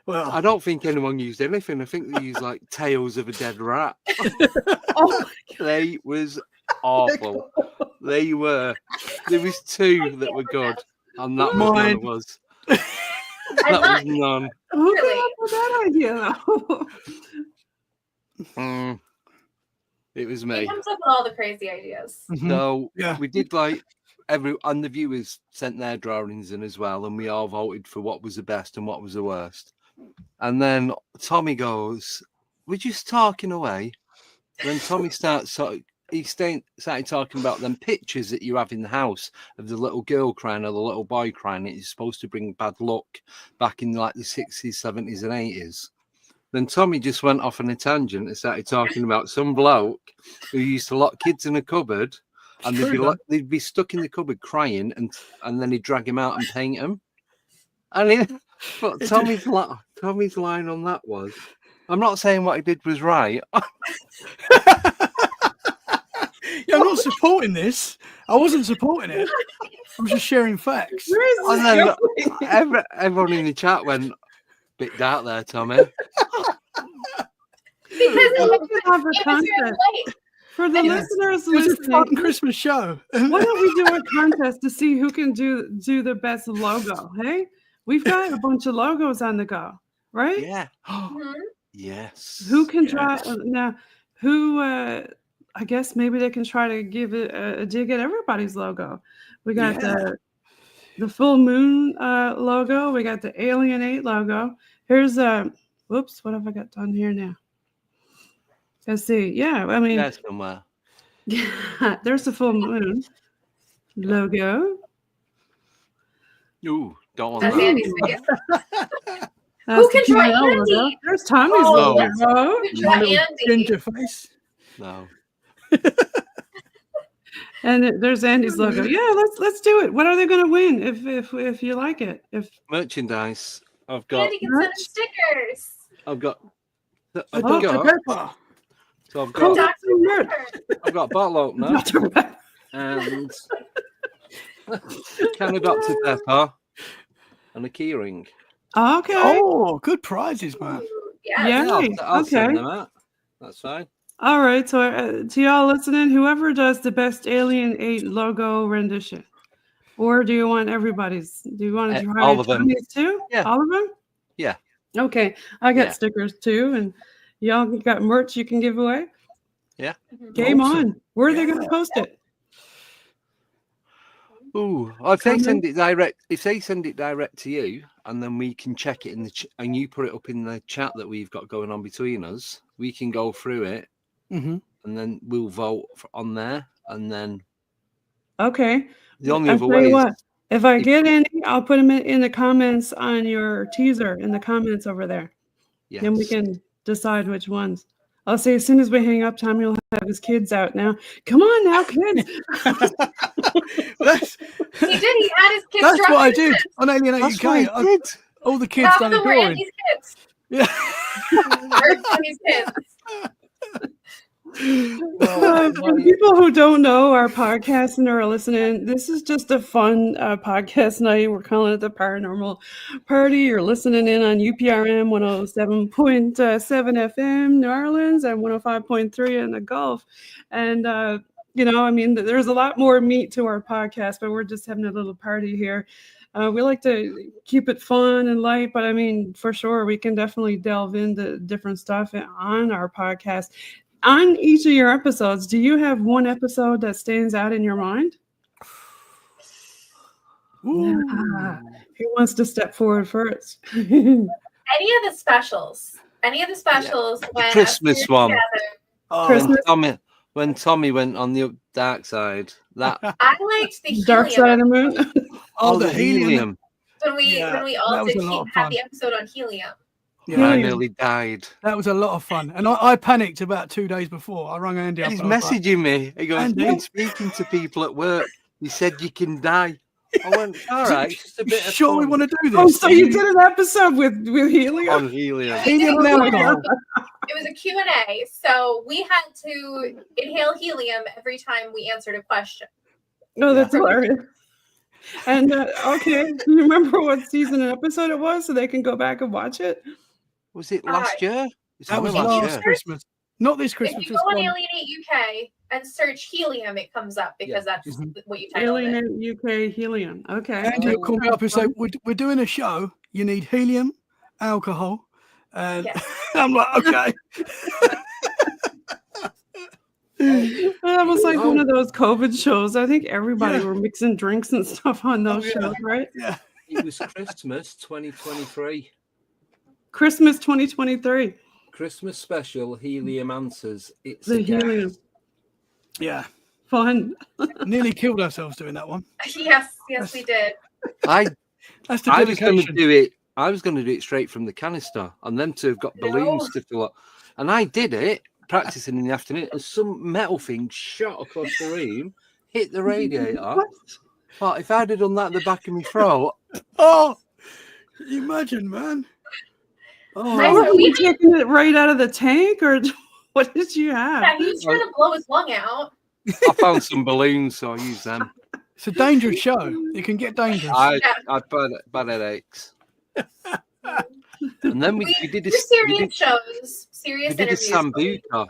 Well, I don't think anyone used anything. I think they used like tails of a dead rat. They was awful. There was 2 that were good, and that was one was. That was none. Who came up with that idea? It was me. He comes up with all the crazy ideas. So we did and the viewers sent their drawings in as well, and we all voted for what was the best and what was the worst. And then Tommy goes, "We're just talking away." Then Tommy started talking about them pictures that you have in the house of the little girl crying or the little boy crying. It's supposed to bring bad luck back in like the 60s, 70s, and 80s. Then Tommy just went off on a tangent and started talking about some bloke who used to lock kids in a cupboard, and they'd be stuck in the cupboard crying, and then he'd drag him out and paint them. But Tommy's line on that was, "I'm not saying what he did was right." I'm not supporting this. I wasn't supporting it. I was just sharing facts. And then everyone in the chat went, "Bit dark there, Tommy." it have a was contest really late. for the listeners It was a fun listening. Christmas show. Why don't we do a contest to see who can do the best logo? Hey, we've got a bunch of logos on the go, right? Yeah. Mhm. Yes. Who can Yes. try now? Who? I guess maybe they can try to give it a dig at everybody's logo. We got the full moon logo. We got the Alien 8 logo. Here's whoops, what have I got done here now? Let's see. Yeah, I mean, Yeah, somewhere. yeah, there's the full moon logo. Ooh, don't want That's that. Andy's face. That's Who can the draw PNL Andy? logo. There's Tommy's Oh, logo. Who can draw Little Andy? ginger face. No. And there's Andy's logo. Yeah, let's do it. What are they going to win if you like it? If Merchandise. I've got. Andy can send him stickers. I've got. A I've Dr. got. Pepper. So I've Oh, got. that's so weird. I've got a bottle opener Dr. Pepper. and can of Dr. Pepper and a keyring. Okay. Oh, good prizes, man. Yeah. Yeah. I'll send Okay. them out. That's fine. All right. So to y'all listening, whoever does the best Alien 8 logo rendition, or do you want everybody's? Do you want to try all of them. Tommy's too? Yeah. All of them? Yeah. Okay. I got Yeah. stickers too, and y'all got merch you can give away. Mhm. Game Awesome. on. Where are they Yeah. going to post it? Ooh, if they Comment. send it direct to you, and then we can check it in the and you put it up in the chat that we've got going on between us, we can go through it, Mm-hmm. and then we'll vote on there, and then Okay. the only I'll other tell you way is what. If I if- get any, I'll put them in the comments on your teaser in the comments over there. yes. Then we can decide which ones. I'll say as soon as we hang up, Tommy will have his kids out now. Come on now, kids. that's He did. He had his kids. that's drop what I in. did on Alien 8 That's UK. what I did. All the kids Half done of a them were drawing. Andy's kids. Yeah. Or Tommy's kids. For people who don't know our podcast and are listening, this is just a fun podcast night. We're calling it the Paranormal Party. You're listening in on UPRN 107.7 FM New Orleans and 105.3 in the Gulf. And, I mean, there's a lot more meat to our podcast, but we're just having a little party here. We like to keep it fun and light, but I mean, for sure, we can definitely delve into different stuff on our podcast. On each of your episodes, do you have one episode that stands out in your mind? Ooh. Who wants to step forward first? Any of the specials. When Christmas us one. together, Oh, Christmas. When Tommy went on the dark side, that I liked the Dark helium. Side of the Moon. oh, the helium. When we all that was did a lot of have fun. the episode on helium. Yeah, I Helium. nearly died. that was a lot of fun. And I panicked about 2 days before. I rang Andy up. He's and I was like, messaging me. He goes, Andy? "I'm speaking to people at work. He said you can die." I went, "All right, it's just a bit of sure we fun want to do this? Oh, so you did an episode with Helium? on helium." Helium and alcohol. It was a Q&A, so we had to inhale helium every time we answered a question. Oh, that's hilarious. And okay, do you remember what season and episode it was, so they can go back and watch it? Was it last year? It's That was only last year. Christmas. Not this Christmas. If you this go on one. Alien 8 UK and search helium, it comes up because that's what you titled it. Alien UK Helium. Okay. Andy will call me up and say, we're doing a show. You need helium, alcohol. And Yes. I'm like, okay. That was like one of those COVID shows. I think everybody Yeah. were mixing drinks and stuff on those yeah. shows, right? Yeah. It was Christmas 2023. Christmas 2023. Christmas special Helium Answers. It's The a guess. helium. Yeah. Fun. Nearly killed ourselves doing that one. Yes, we did. That's the I was going to dedication. do it. I was going to do it straight from the canister, and them two have got balloons to fill up. And I did it practicing in the afternoon, and some metal thing shot across the room, hit the radiator. But if I'd have done that at the back of my throat, Oh, can you imagine, man? Oh, Nice. were you taking it right out of the tank, or what did you have? Yeah, he was trying to blow his lung out. I found some balloons, so I used them. It's a dangerous show. It can get dangerous. I had bad headaches. And then we did do serious shows, serious we did a interviews. Sambuca.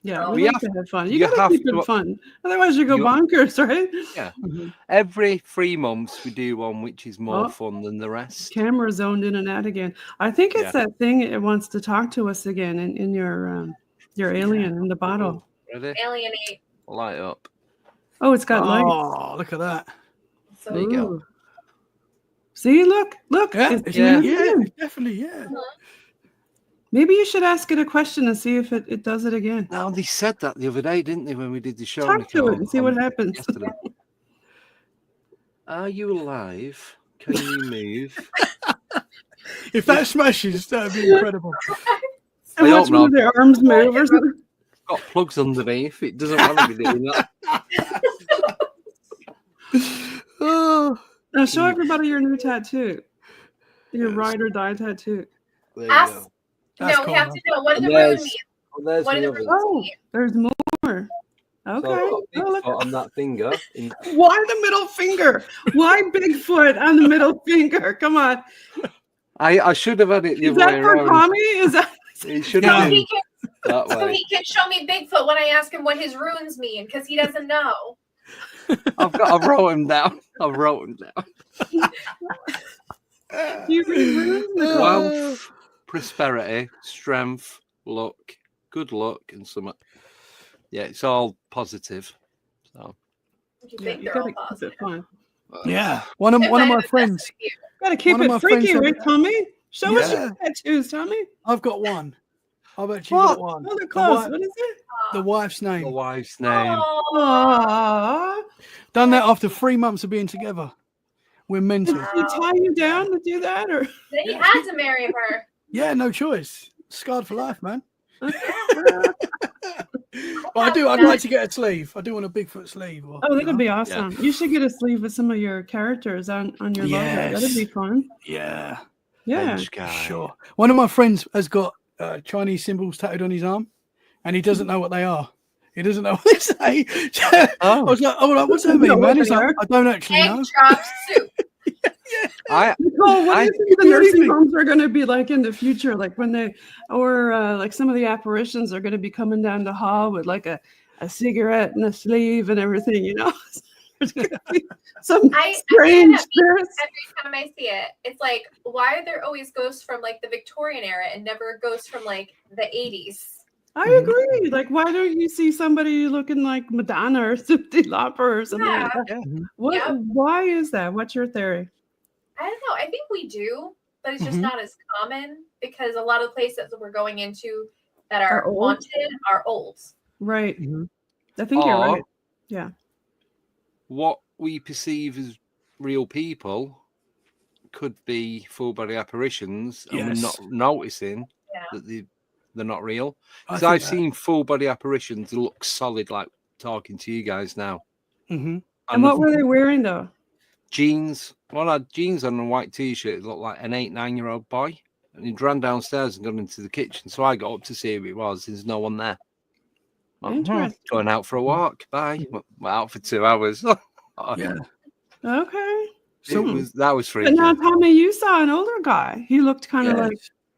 Yeah, So we like to have fun. You you gotta have keep it to- fun. Otherwise you go you- bonkers, right? Yeah. Mhm. Every 3 months we do one which is more Oh. fun than the rest. Camera zoned in and out again. I think it's Yeah. that thing it wants to talk to us again in your alien in the bottle. Ready? Alienate. Light up. Oh, it's got lights. Oh, look at that. So There you go. Ooh. See, look. Yeah, It's it's- Yeah. yeah, definitely, yeah. Maybe you should ask it a question and see if it does it again. Now they said that the other day, didn't they, when we did the show? Talk to Nicole, it and see what happens. yesterday. Are you alive? Can you move? If that smashes, that would be incredible. And I watch hope one of not. their arms move or something. It's got plugs underneath. It doesn't want to be doing that. Oh, Now show everybody your new tattoo. Your Yes. ride or die tattoo. There you Ask- go. that's no, we cool, have man. to know what do And the runes there's- mean. Oh, there's What the do the other. runes Oh, mean? there's more. Okay. So I've got a Oh, big look. spot on that finger. Why the middle finger? Why Bigfoot on the middle finger? Come on. I should have had it the Is other that way for around. Tommy? Is that It should So have been he can that so way. he can show me Bigfoot when I ask him what his runes mean because he doesn't know. I wrote him down. I wrote him down. you read runes, Nicole? Wealth, prosperity, strength, luck, good luck, and some. Yeah, it's all positive. So You Yeah, think you they're gotta all keep positive. it fun. Yeah, one of Sometimes my it's friends. best with you. Gotta keep One of it my freaky, friends right, said- Tommy? Show us Yeah. your tattoos, Tommy. I've got one. I've actually What? got one. Hold it The, close. wi- What is it? the wife's the name. wife's name. Aw. Aww. Done that after 3 months of being together. We're mental. Did she tie you down to do that, or? Then he had to marry her. Yeah, no choice. Scarred for life, man. But I'd like to get a sleeve. I do want a Bigfoot sleeve. Or, Oh, you that'd know. be awesome. You should get a sleeve with some of your characters on your logo. That'd be Yes. fun. Yeah, Yeah. Bench guy. sure. One of my friends has got Chinese symbols tattooed on his arm, and he doesn't know what they are. He doesn't know what they say. I was like, what's that You know mean, what man? He's they like, are? I don't actually Egg know. drop soup. Nicole, what I- do you think the Seriously. nursing homes are going to be like in the future? Like when they, or like some of the apparitions are going to be coming down the hall with like a cigarette and a sleeve and everything, you know? There's going to be some I strange can't spirits. Every time I see it, it's like, why are there always ghosts from like the Victorian era and never ghosts from like the 80s? I agree. Like, why don't you see somebody looking like Madonna or Cindy Lauper or something like that? Yeah. What? Yeah. Why is that? What's your theory? I don't know. I think we do, but it's just Mhm. not as common because a lot of places that we're going into that are Are old? haunted are old. Right. Mhm. I think you're Or right. Yeah. what we perceive as real people could be full body apparitions, and we're not Yes. noticing Yeah. that they're not real. I Because think I've that. seen full body apparitions that look solid, like talking to you guys now. Mhm. And what were they wearing though? Jeans. One had jeans on and a white t-shirt. It looked like an 8-9-year-old boy. And he ran downstairs and got into the kitchen. So I got up to see who it was. There's no one there. Like, Interesting. going out for a walk. Bye. We're out for 2 hours. Yeah. Okay. So That was But freaky. now, Tommy, you saw an older guy. He looked kind of yeah, like,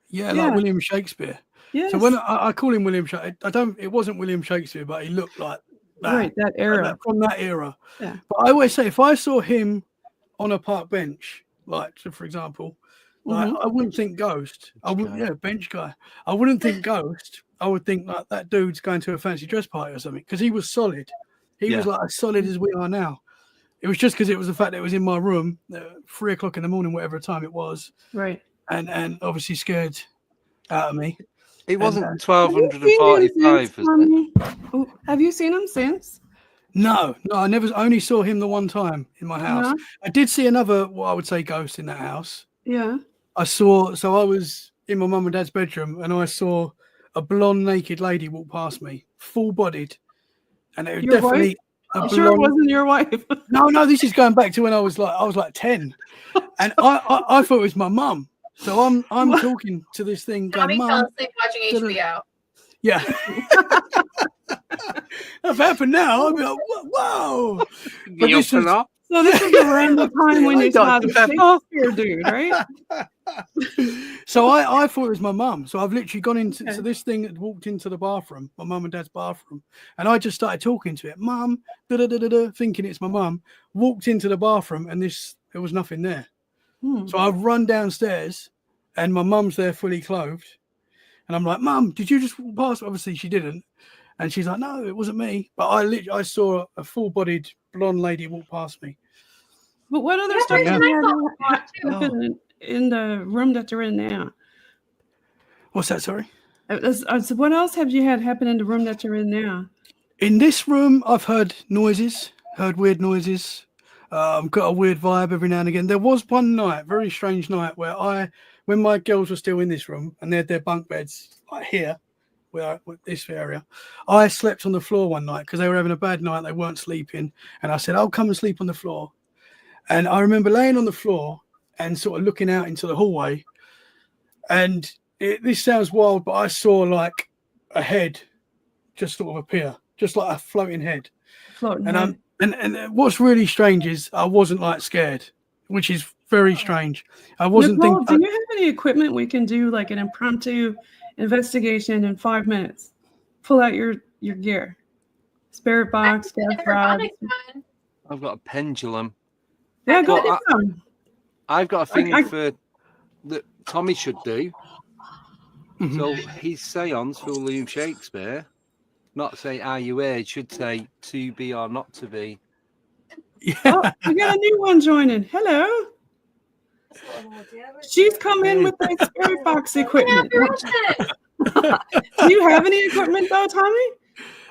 yeah, yeah. like William Shakespeare. yes, So when I call him William Shakespeare, it wasn't William Shakespeare, but he looked like that, right, that era. from that era. Yeah. But I always say, if I saw him on a park bench, like so for example, like Mhm. I wouldn't think ghost. I would, guy. yeah, bench guy. I wouldn't think ghost. I would think like that dude's going to a fancy dress party or something because he was solid. He was Yeah. like as solid as we are now. It was just because it was the fact that it was in my room, 3 o'clock in the morning, whatever time it was, Right. and obviously scared out of me. It wasn't Have you seen him 1245, since, was it? Tommy? Oh, have you seen him since? No, I only saw him the one time in my house. No? I did see another, what I would say, ghost in that house. Yeah. I was in my mum and dad's bedroom and I saw a blonde naked lady walk past me, full bodied. And it was Your definitely wife? a I'm sure it blonde. wasn't your wife. No, this is going back to when I was like 10. And I thought it was my mum. So I'm What? talking to this thing Tommy going, fell Mum, asleep watching didn't- HBO. yeah. If it happened now, I'd be like, whoa. But You this was- know? So this is around the time when I you saw don't the remember. Shakespeare dude, right? So I thought it was my mum. So I've literally gone into so this thing had walked into the bathroom, my mum and dad's bathroom, and I just started talking to it, mum, thinking it's my mum. Walked into the bathroom, and there was nothing there. So I've run downstairs, and my mum's there fully clothed, and I'm like, Mum, did you just walk past? Obviously, she didn't, and she's like, No, it wasn't me. But I saw a full-bodied blonde lady walk past me. But what other stuff happened in the room that you're in now? What's that? Sorry. So what else have you had happen in the room that you're in now? In this room, I've heard weird noises. Got a weird vibe every now and again. There was one night, very strange night, where when my girls were still in this room and they had their bunk beds right here, this area, I slept on the floor one night because they were having a bad night. They weren't sleeping, and I said, "I'll come and sleep on the floor." And I remember laying on the floor and sort of looking out into the hallway. And this sounds wild, but I saw like a head just sort of appear, just like a floating head. And what's really strange is I wasn't like scared, which is very strange. I wasn't Nicole, thinking. Do you have any equipment we can do like an impromptu investigation in 5 minutes? Pull out your gear, spirit box, death rod. I've got a pendulum. Yeah, go But ahead. I've got a thing that Tommy should do. Mhm. So his seance for William Shakespeare, not say "Are you here?" should say "To be or not to be." Yeah. Oh, we got a new one joining. Hello. She's come in with the spirit box equipment. Do you have any equipment though, Tommy?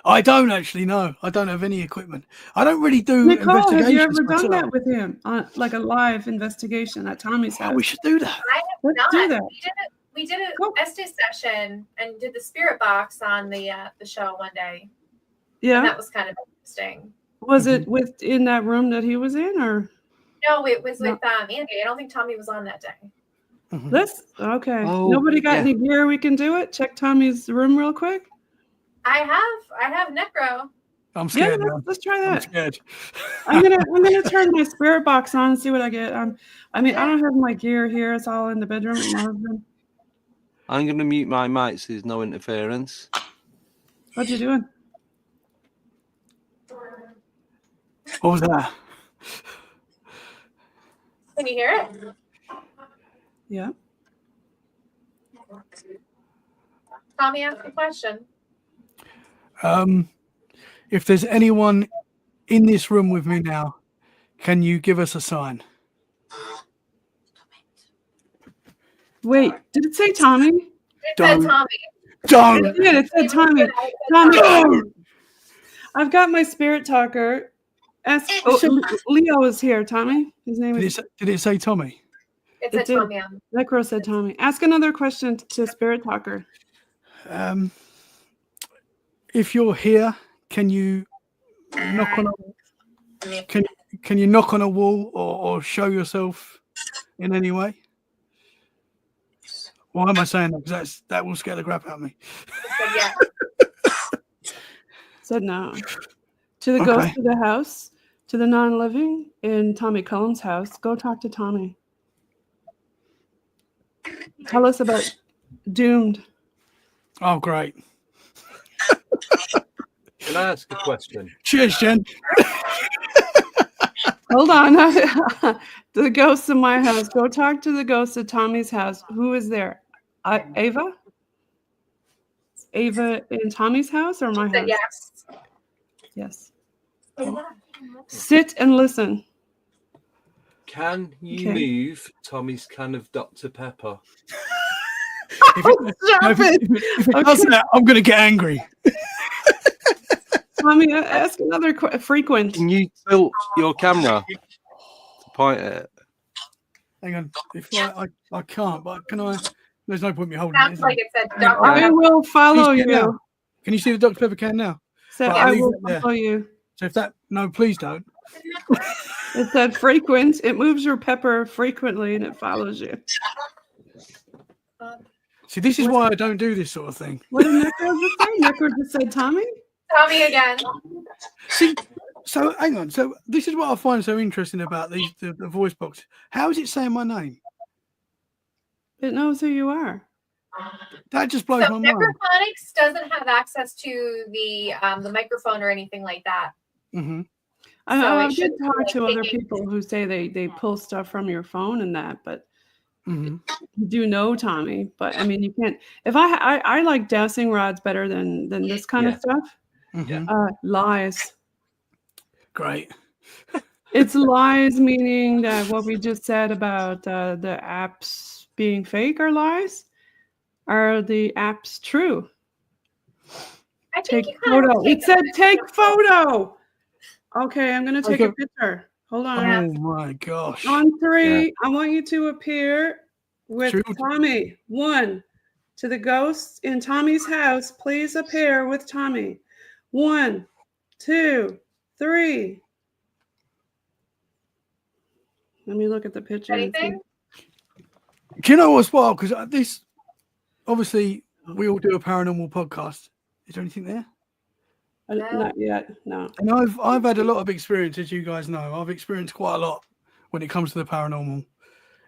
I don't actually know. I don't have any equipment. I don't really do Nicole, investigations. have you ever myself. done that with him? Like a live investigation at Tommy's house? Oh, we should do that. I have Let's not. do that. We did a Cool. Estes session and did the spirit box on the show one day. And Yeah. that was kind of interesting. Was it in that room that he was in, or? No, it was with Andy. I don't think Tommy was on that day. Let's okay. Oh, Nobody got yeah. any gear we can do it? Check Tommy's room real quick. I have necro. I'm Yeah, scared now. let's try I'm that. scared. I'm gonna turn my spirit box on and see what I get. I don't have my gear here. It's all in the bedroom with my husband. I'm going to mute my mic so there's no interference. What you doing? What was that? Can you hear it? Yeah. Tommy asked a question. If there's anyone in this room with me now, can you give us a sign? Wait, did it say Tommy? It said Tommy. Don't. It said Tommy. Tommy. I've got my spirit talker. Leo is here. Tommy. His name is. Did it say Tommy? It said did. Tommy on. That girl said Tommy. Ask another question to spirit talker. If you're here, can you knock on a can you knock on a wall or show yourself in any way? Why am I saying that? Because that will scare the crap out of me. It said yeah. Said no. To the ghost of the house, to the non-living in Tommy Cullum's house. Go talk to Tommy. Tell us about Doomed. Oh, great. Can I ask a question? Cheers, Jen. Hold on. The ghost of my house. Go talk to the ghost of Tommy's house. Who is there? Ava? Ava in Tommy's house or my house? Yes. Yes. Sit and listen. Can you move Tommy's can of Dr. Pepper? If it does that, I'm going to get angry. Tommy, ask another frequent. Can you tilt your camera to point at it? Hang on. If I can't, but can I? There's no point me holding Sounds it. like it said Dr. I Pepper. will follow Can you see it you. now? Can you see the Dr. Pepper can now? So Right, I leave will it there. follow you. So if that, no, please don't. It said frequent. It moves your pepper frequently and it follows you. See, this is why I don't do this sort of thing. What did Necro just say? Necro just said Tommy? Tommy again. See, so hang on. So this is what I find so interesting about the voice box. How is it saying my name? It knows who you are. That just blows So my mind. Necrophonics doesn't have access to the microphone or anything like that. Mm-hmm. I did shouldn't be, talk like, to other taking- people who say they pull stuff from your phone and that, but Mm-hmm. you do know, Tommy. But I mean, you can't. If I like dowsing rods better than this kind of Yeah. stuff. Mm-hmm. Lies. Great. It's lies, meaning that what we just said about the apps being fake are lies. Are the apps true? I Take think you kind photo. of take It said take photo. Okay, I'm gonna take Okay. a picture. Hold on. Yeah. Oh my gosh. On three, I want you to appear with Shoot. Tommy. 1, to the ghosts in Tommy's house. Please appear with Tommy. 1, 2, 3. Let me look at the picture. and see. anything. Do you know what's wild? Because this, obviously, we all do a paranormal podcast. Is there anything there? Not yet. No. And I've had a lot of experience, as you guys know. I've experienced quite a lot when it comes to the paranormal.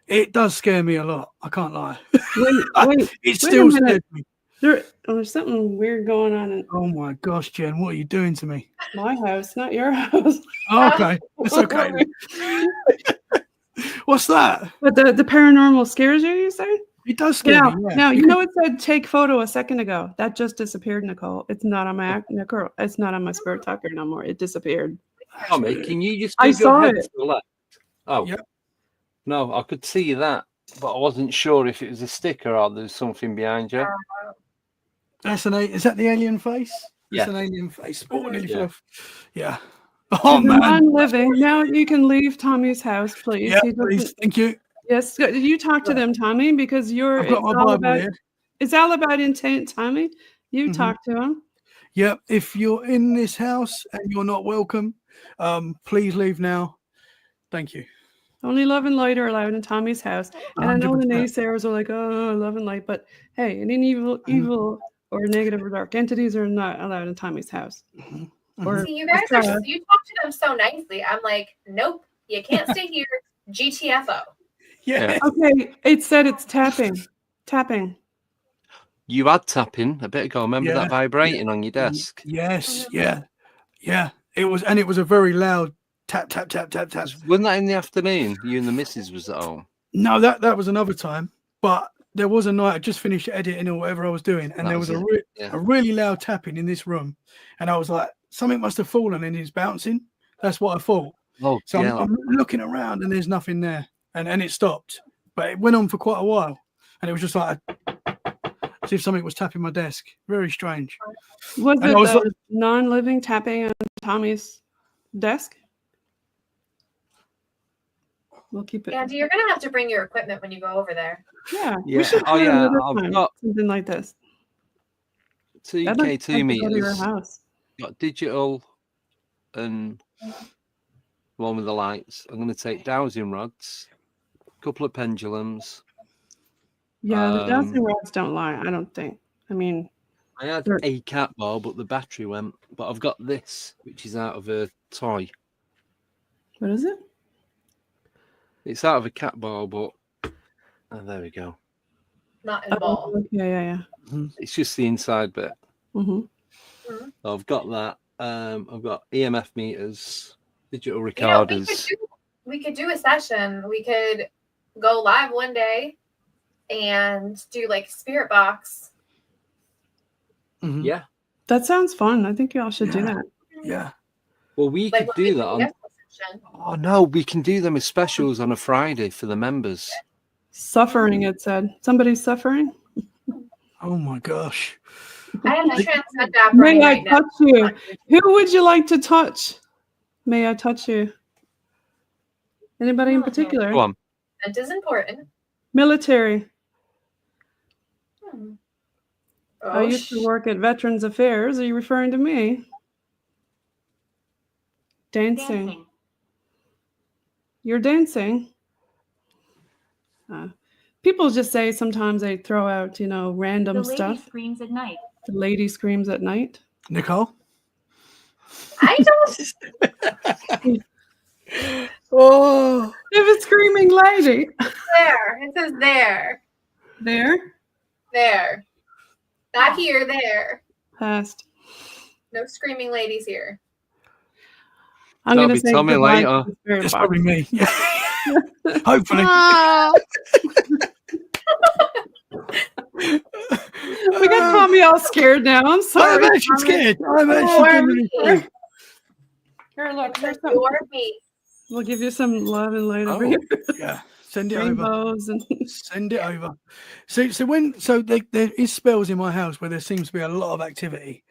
It does scare me a lot. I can't lie. Wait. It still scares me. There's something weird going on in Oh my gosh, Jen, what are you doing to me? my house, not your house. Oh, okay, it's okay. What's that? But the paranormal scares you, you say? It does scare Now, me. Yeah. now you know it said take photo a second ago. That just disappeared, Nicole. It's not on my Nicole. It's not on my Spirit Talker no more. It disappeared. Tommy, can you just I move your saw head it. to the left? Oh, Yep. No, I could see that, but I wasn't sure if it was a sticker or there's something behind you. That's is that the alien face? Yeah. It's an alien face. Oh, nearly Yeah. fell off. Yeah. Oh The man. non-living. Now you can leave Tommy's house, please. Yeah, He doesn't- please. Thank you. Yes, you talk to them, Tommy, because I've got my Bible here. it's all about intent, Tommy. You Mhm. talk to him. Yep. If you're in this house and you're not welcome, please leave now. Thank you. Only love and light are allowed in Tommy's house. And I know the 100%. naysayers are like, oh, love and light. But hey, any evil or negative or dark entities are not allowed in Tommy's house. Mhm. Or See, you guys you talk to them so nicely. I'm like, nope, you can't stay here. GTFO. Yeah. okay, it said it's tapping. Tapping. You had tapping a bit ago. Remember Yeah. that vibrating on your desk? Yes. Yeah. Yeah. It was a very loud tap, tap, tap, tap, tap. Wasn't that in the afternoon? You and the missus was at home. No, that was another time. But there was a night I just finished editing or whatever I was doing, and That there was was it. a really loud tapping in this room, and I was like, something must have fallen and it's bouncing. That's what I thought. Oh, So yeah. I'm looking around and there's nothing there, and it stopped. But it went on for quite a while, and it was just like as if something was tapping my desk. Very strange. Was And it I was the non-living tapping on Tommy's desk? We'll keep it. Andy, you're gonna have to bring your equipment when you go over there. Yeah. Yeah. We should Oh, do it yeah, another I've time, got- something like this. 2 I'd like K to 2 go to your meters. house. Got digital and one with the lights. I'm going to take dowsing rods, a couple of pendulums. Yeah, the dowsing Um, rods don't lie. I don't think. I mean, I had Sure. a cat ball, but the battery went. But I've got this, which is out of a toy. what is it? It's out of a cat ball, but there we go. Not in ball. Okay, yeah. It's just the inside bit. Mm-hmm. So I've got that. I've got EMF meters, digital You know, recorders. we could do a session. We could go live one day and do like spirit box. Mhm. Yeah. That sounds fun. I think y'all should do Yeah. that. Yeah. Well, we Like could what we do did that on. yesterday session. Oh no, we can do them as specials on a Friday for the members. Suffering, it said. Somebody's suffering? Oh my gosh. I have the transcend app May running I right now. touch you? Who would you like to touch? May I touch you? Anybody in particular? Go on. That is important. Military. Hmm. I used to work at Veterans Affairs. Are you referring to me? Dancing. You're dancing. People just say sometimes they throw out, random The lady stuff. screams at night. The lady screams at night. Nicole? I don't Oh. They have a screaming lady. there. It says there. There. There. Not here, there. Passed. No screaming ladies here. I'm That'll going be to say Tommy goodbye later. to the spirit It's box. probably me. Hopefully. We got Tommy all scared now. I'm sorry. I'm actually scared. I'm You're actually genuinely me. scared. Here, look. Here's something. You're me. We'll give you some love and light over Oh. here. Yeah, send it over. Rainbows and Send it over. So there is spells in my house where there seems to be a lot of activity,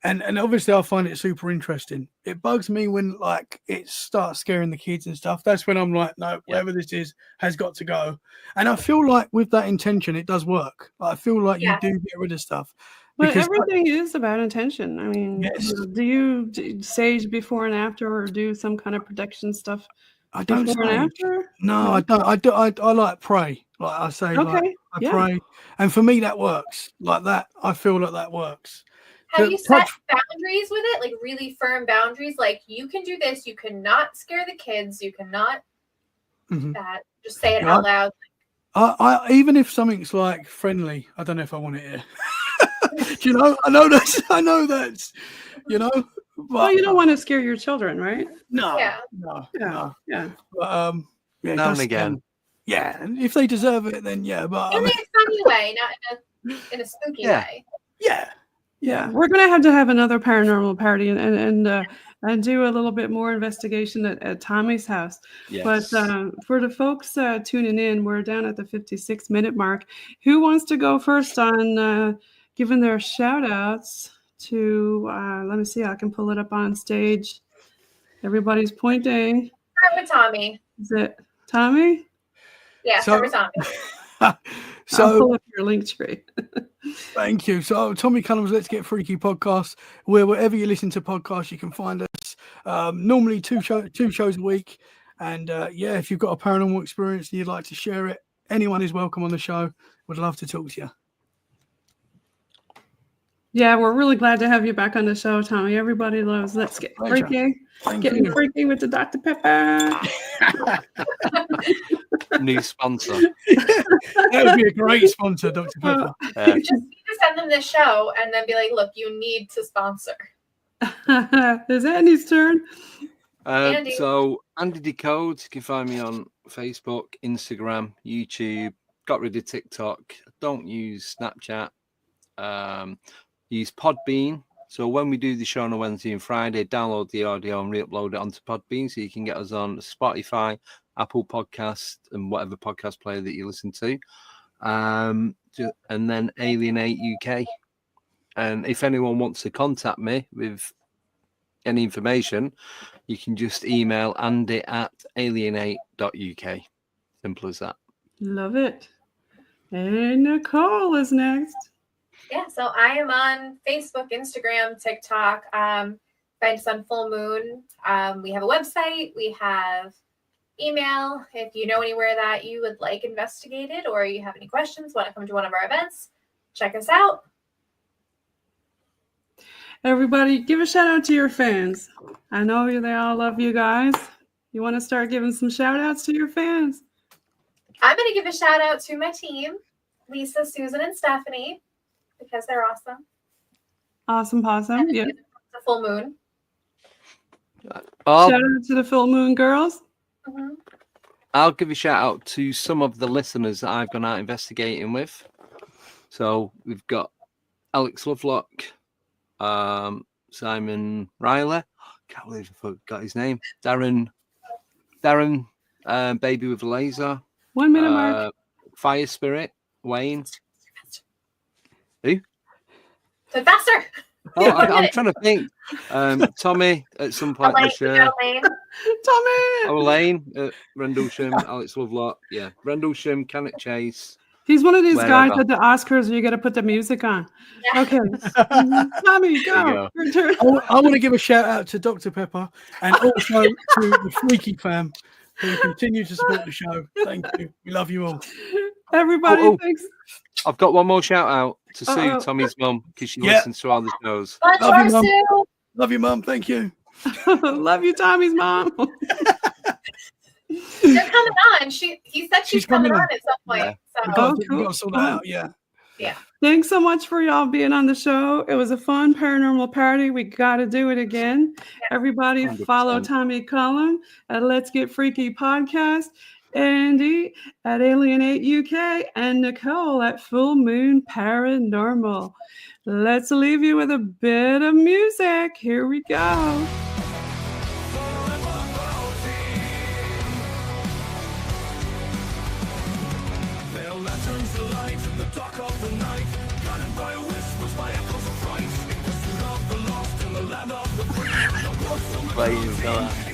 and obviously I find it super interesting. It bugs me when like it starts scaring the kids and stuff. That's when I'm like, no, whatever this is has got to go. And I feel like with that intention, it does work. I feel like you do get rid of stuff. but Because everything is about intention. I mean, Yes. do you sage before and after, or do some kind of protection stuff I don't before and say. after? No, I don't. I like pray. Like I say, like Okay. I Yeah. pray, and for me that works. Like that, I feel like that works. Have So you set touch- boundaries with it? Like really firm boundaries? Like you can do this, you cannot scare the kids, you cannot Mhm. just say it Yeah. out loud. I even if something's like friendly, I don't know if I want it here. Do you know? I know that's you know. But, Well, you don't want to scare your children, right? No, Yeah. no, Yeah. no. Yeah. But yeah, it Now does and again. scare- Yeah, and if they deserve it, then yeah. But I In mean, a funny way, not in a spooky Yeah. way. yeah, Yeah, we're gonna have another paranormal party and do a little bit more investigation at Tommy's house. Yes. But for the folks tuning in, we're down at the 56-minute mark. Who wants to go first on giving their shout outs to? Let me see. I can pull it up on stage. Everybody's pointing. Start with Tommy. Is it Tommy? Yeah, So- start with Tommy. I'll So pull up your link tree. thank you. So Tommy Cullum's Let's Get Freaky podcast, where wherever you listen to podcasts, you can find us. Normally two shows a week. And yeah, if you've got a paranormal experience and you'd like to share it, anyone is welcome on the show. Would love to talk to you. Yeah, we're really glad to have you back on the show, Tommy. Everybody loves Let's Get Pleasure. Freaky. Thank Getting you. freaky with the Dr. Pepper. New sponsor. That would be a great sponsor, Dr. Pepper. Just need to send them this show and then be like, look, you need to sponsor. Is Andy's turn? Andy. So Andy Decodes, you can find me on Facebook, Instagram, YouTube. Got rid of TikTok. Don't use Snapchat. Use Podbean. So when we do the show on a Wednesday and Friday, download the audio and re-upload it onto Podbean, so you can get us on Spotify, Apple Podcast, and whatever podcast player that you listen to. And then Alienate UK. And if anyone wants to contact me with any information, you can just email andy@alienate.uk. Simple as that. Love it. And Nicole is next. Yeah, so I am on Facebook, Instagram, TikTok. Find us on Full Moon. We have a website. We have email. If you know anywhere that you would like investigated or you have any questions, want to come to one of our events, check us out. Everybody, give a shout out to your fans. I know they all love you guys. You want to start giving some shout outs to your fans? I'm going to give a shout out to my team, Lisa, Susan, and Stephanie, because they're awesome. Awesome possum. Yeah. The Full Moon. Oh, Shout out to the Full Moon girls. Mm-hmm. I'll give a shout out to some of the listeners that I've gone out investigating with. So we've got Alex Lovelock, Simon Riley, can't believe I forgot his name. Darren, Baby with a Laser, 1 minute mark. Fire Spirit, Wayne. Who? So faster. Oh, I'm trying to think. Tommy at some point Elaine, this we year. got Elaine. Tommy! Elaine at Rendlesham, Alex Lovelock, yeah. Rendlesham, Cannock Chase. He's one of these guys Wherever. at the Oscars where you got to put the music on. Yeah. Okay. Tommy, There go. you Your turn. I want to give a shout out to Dr. Pepper and also to the Freaky fam who continue to support the show. Thank you. We love you all. Everybody, Oh. thanks. I've got one more shout out to Sue, Uh-oh. Tommy's mum, because she Yeah. listens to all the shows. Bunch Love you, more, Mum. Sue. Love you, Mum. Thank you. Love you, Tommy's mom. They're coming on. He said she's She's coming coming on on. at some point. Yeah. We So got to sort that out. Yeah. Thanks so much for y'all being on the show. It was a fun paranormal party. We got to do it again. Everybody 100%. follow Tommy Cullum at Let's Get Freaky Podcast, Andy at Alienate UK, and Nicole at Full Moon Paranormal. Let's leave you with a bit of music. Here we go. Please, go on.